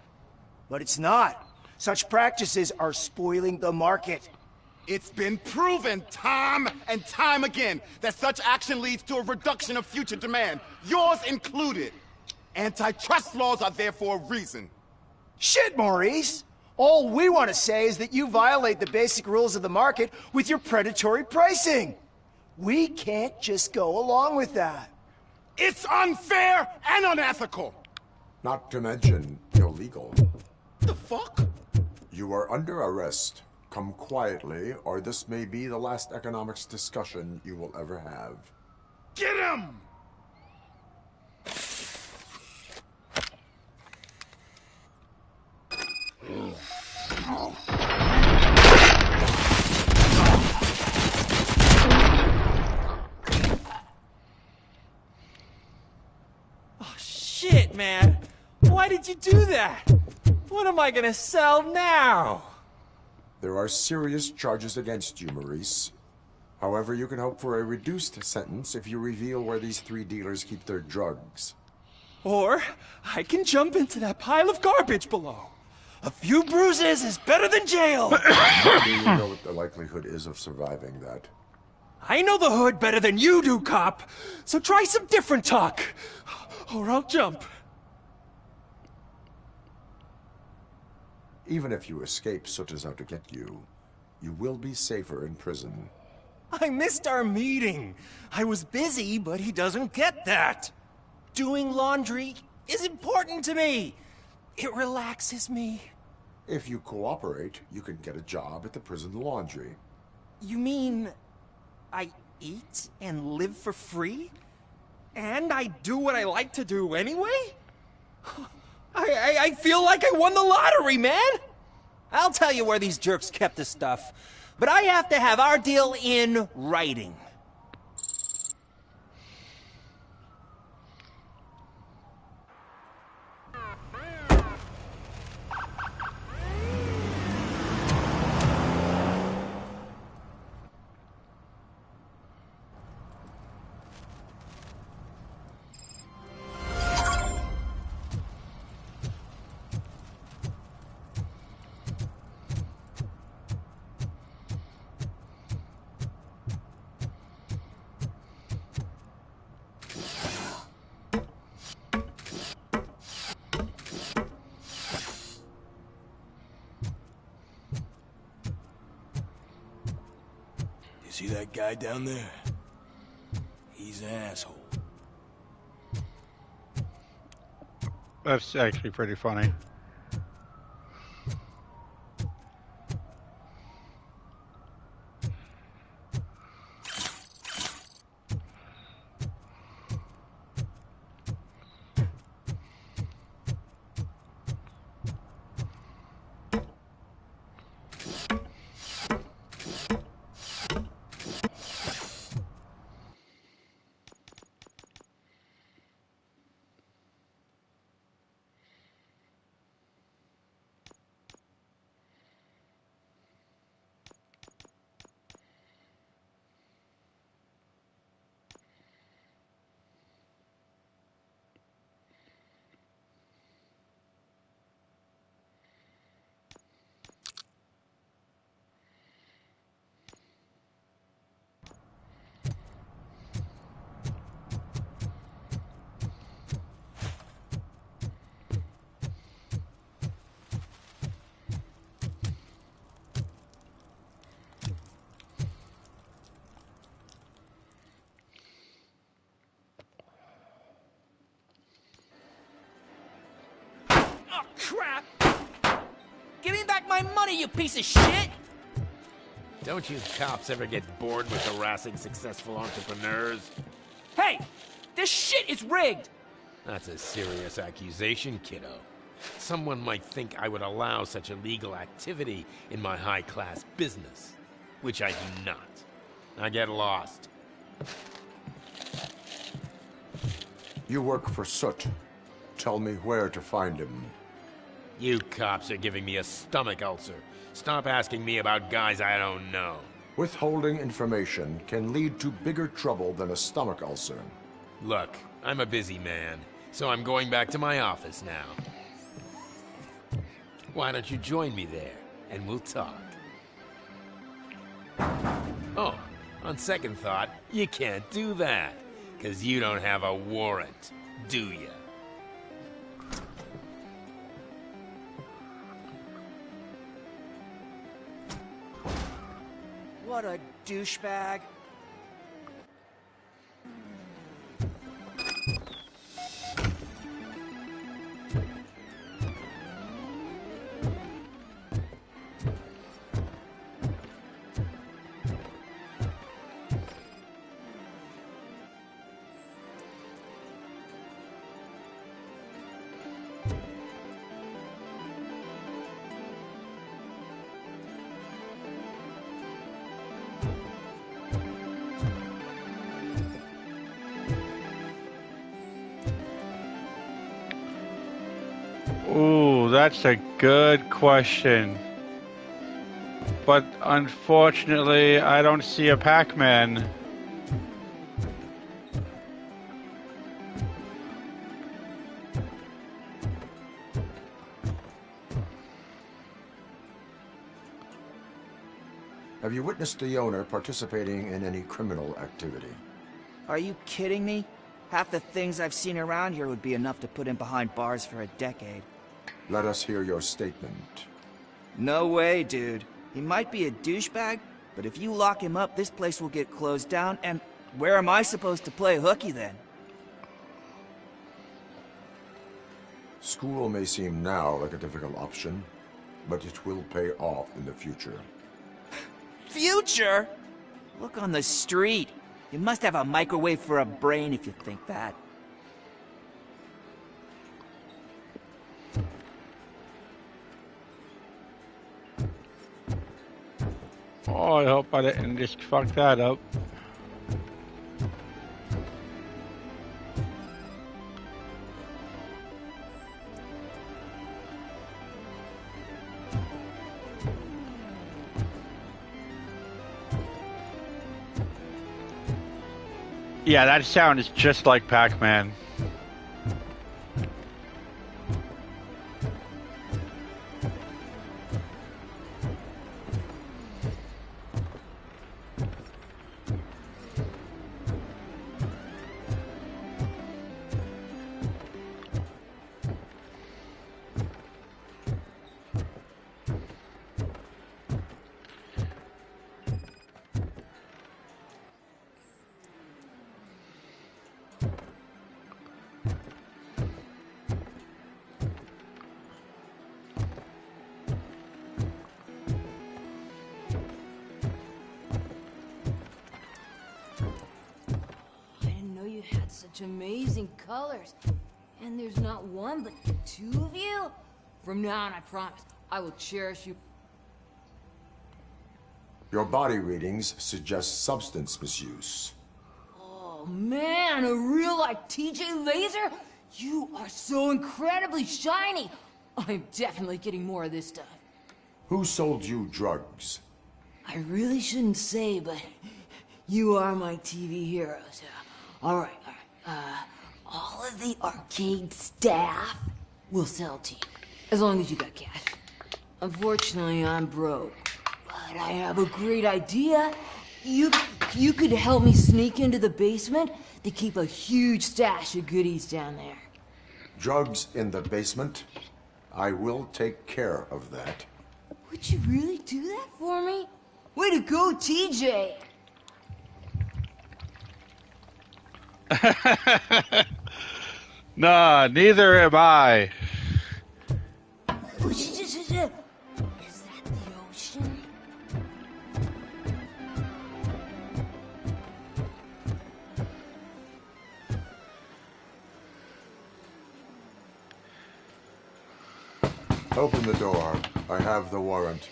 But it's not. Such practices are spoiling the market. It's been proven time and time again that such action leads to a reduction of future demand, yours included. Antitrust laws are there for a reason. Shit, Maurice! All we want to say is that you violate the basic rules of the market with your predatory pricing. We can't just go along with that. It's unfair and unethical! Not to mention illegal. The fuck? You are under arrest. Come quietly, or this may be the last economics discussion you will ever have. Get him! Oh, shit, man. Why did you do that? What am I gonna sell now? There are serious charges against you, Maurice. However, you can hope for a reduced sentence if you reveal where these 3 dealers keep their drugs. Or I can jump into that pile of garbage below. A few bruises is better than jail. How do you know what the likelihood is of surviving that? I know the hood better than you do, cop. So try some different talk, or I'll jump. Even if you escape Soot is out to get you, you will be safer in prison. I missed our meeting. I was busy, but he doesn't get that. Doing laundry is important to me. It relaxes me. If you cooperate, you can get a job at the prison laundry. You mean I eat and live for free? And I do what I like to do anyway? I feel like I won the lottery, man! I'll tell you where these jerks kept the stuff, but I have to have our deal in writing. See that guy down there? He's an asshole. That's actually pretty funny. Crap! Give me back my money, you piece of shit! Don't you cops ever get bored with harassing successful entrepreneurs? Hey! This shit is rigged! That's a serious accusation, kiddo. Someone might think I would allow such illegal activity in my high-class business, which I do not. I get lost. You work for Soot. Tell me where to find him. You cops are giving me a stomach ulcer. Stop asking me about guys I don't know. Withholding information can lead to bigger trouble than a stomach ulcer. Look, I'm a busy man, so I'm going back to my office now. Why don't you join me there, and we'll talk. Oh, on second thought, you can't do that, 'cause you don't have a warrant, do you? What a douchebag. Ooh, that's a good question. But unfortunately, I don't see a Pac-Man. Have you witnessed the owner participating in any criminal activity? Are you kidding me? Half the things I've seen around here would be enough to put him behind bars for a decade. Let us hear your statement. No way, dude. He might be a douchebag, but if you lock him up, this place will get closed down, and where am I supposed to play hooky then? School may seem now like a difficult option, but it will pay off in the future. Future? Look on the street. You must have a microwave for a brain if you think that. Oh, I hope I didn't just fuck that up. Yeah, that sound is just like Pac-Man. Such amazing colors. And there's not one, but two of you? From now on, I promise, I will cherish you. Your body readings suggest substance misuse. Oh man, a real like TJ Laser? You are so incredibly shiny. I'm definitely getting more of this stuff. Who sold you drugs? I really shouldn't say, but you are my TV heroes. All right. All of the arcade staff will sell to you, as long as you got cash. Unfortunately, I'm broke, but I have a great idea. You could help me sneak into the basement. They keep a huge stash of goodies down there. Drugs in the basement? I will take care of that. Would you really do that for me? Way to go, TJ! Nah, neither am I. Is that the ocean? Open the door. I have the warrant.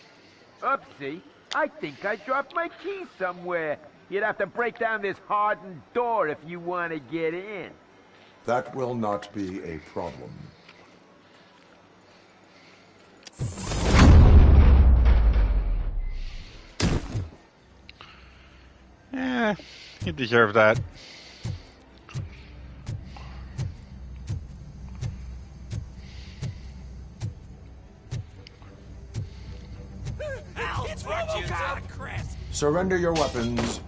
Oopsie. I think I dropped my key somewhere. You'd have to break down this hardened door if you want to get in. That will not be a problem. Yeah, you deserve that. It's Robocop! Surrender your weapons.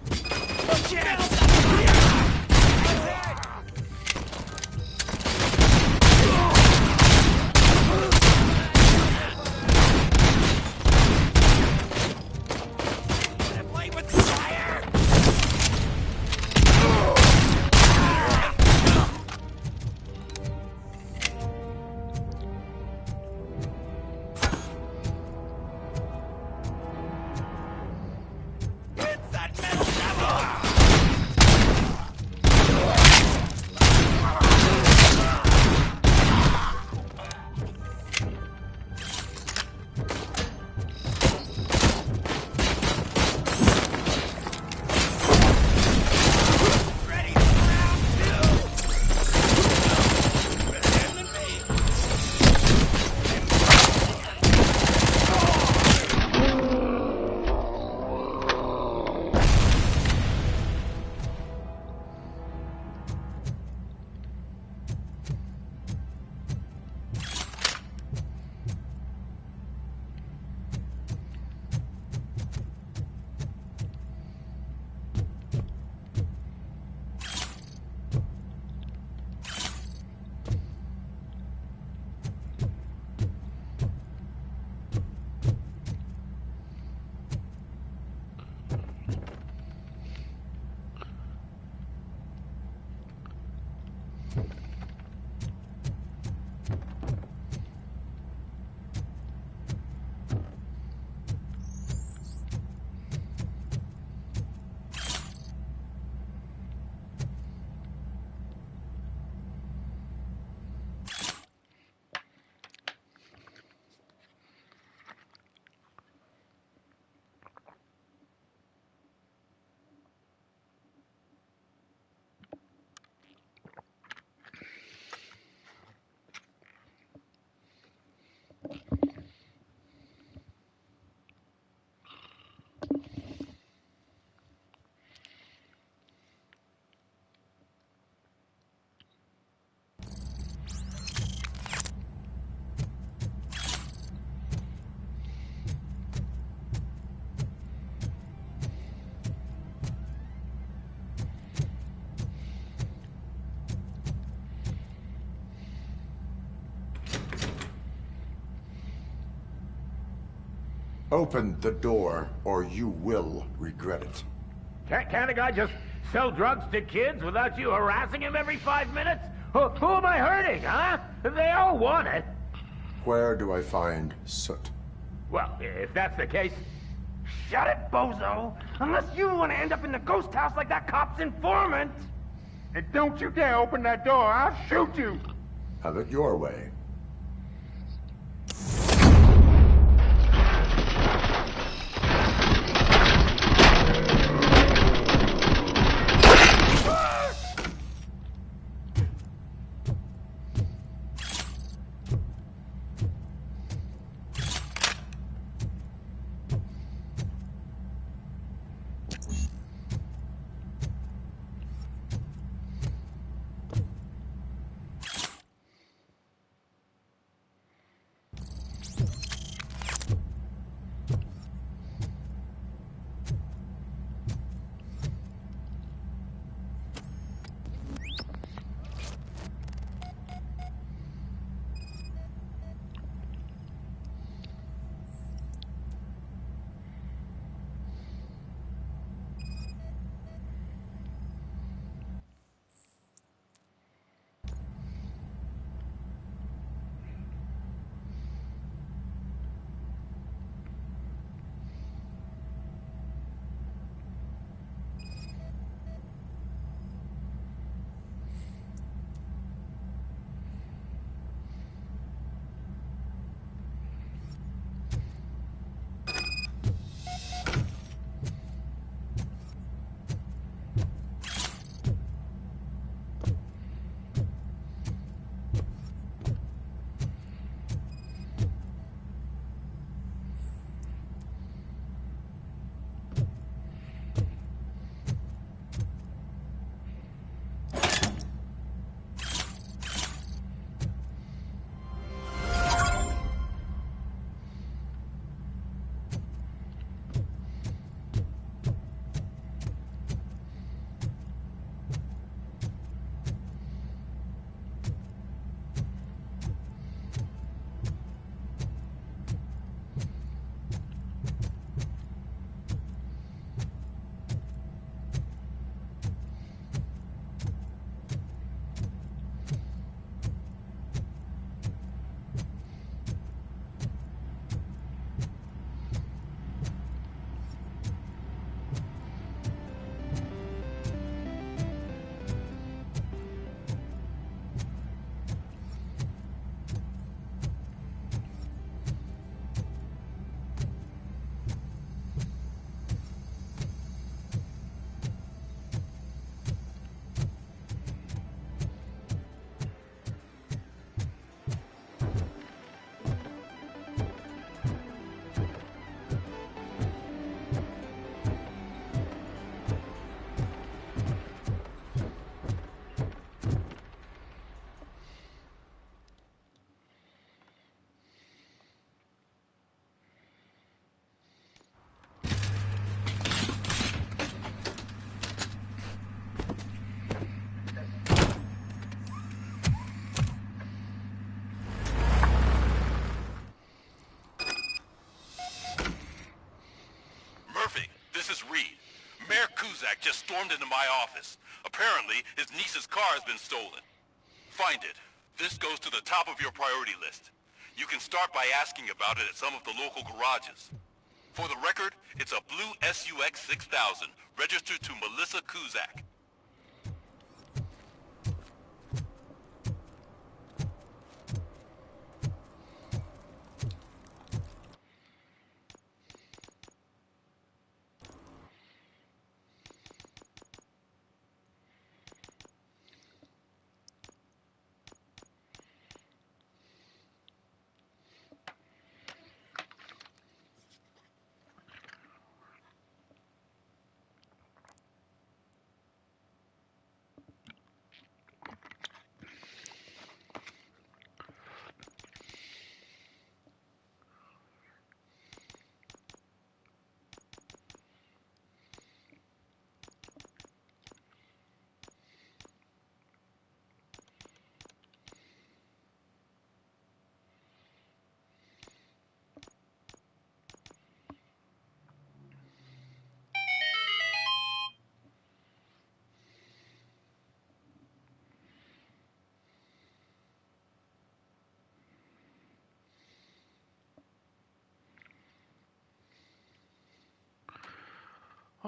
Open the door, or you will regret it. Can't a guy just sell drugs to kids without you harassing him every 5 minutes? Who am I hurting, huh? They all want it. Where do I find Soot? Well, if that's the case... Shut it, bozo! Unless you want to end up in the ghost house like that cop's informant! And don't you dare open that door, I'll shoot you! Have it your way. just stormed into my office. Apparently, his niece's car has been stolen. Find it. This goes to the top of your priority list. You can start by asking about it at some of the local garages. For the record, it's a blue SUX 6000, registered to Melissa Kuzak.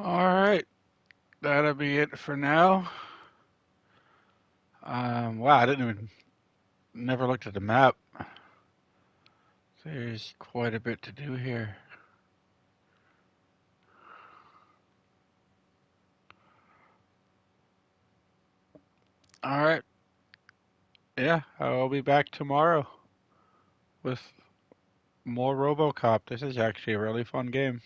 Alright, that'll be it for now. Wow, I never looked at the map. There's quite a bit to do here. Alright, yeah, I'll be back tomorrow with more Robocop. This is actually a really fun game.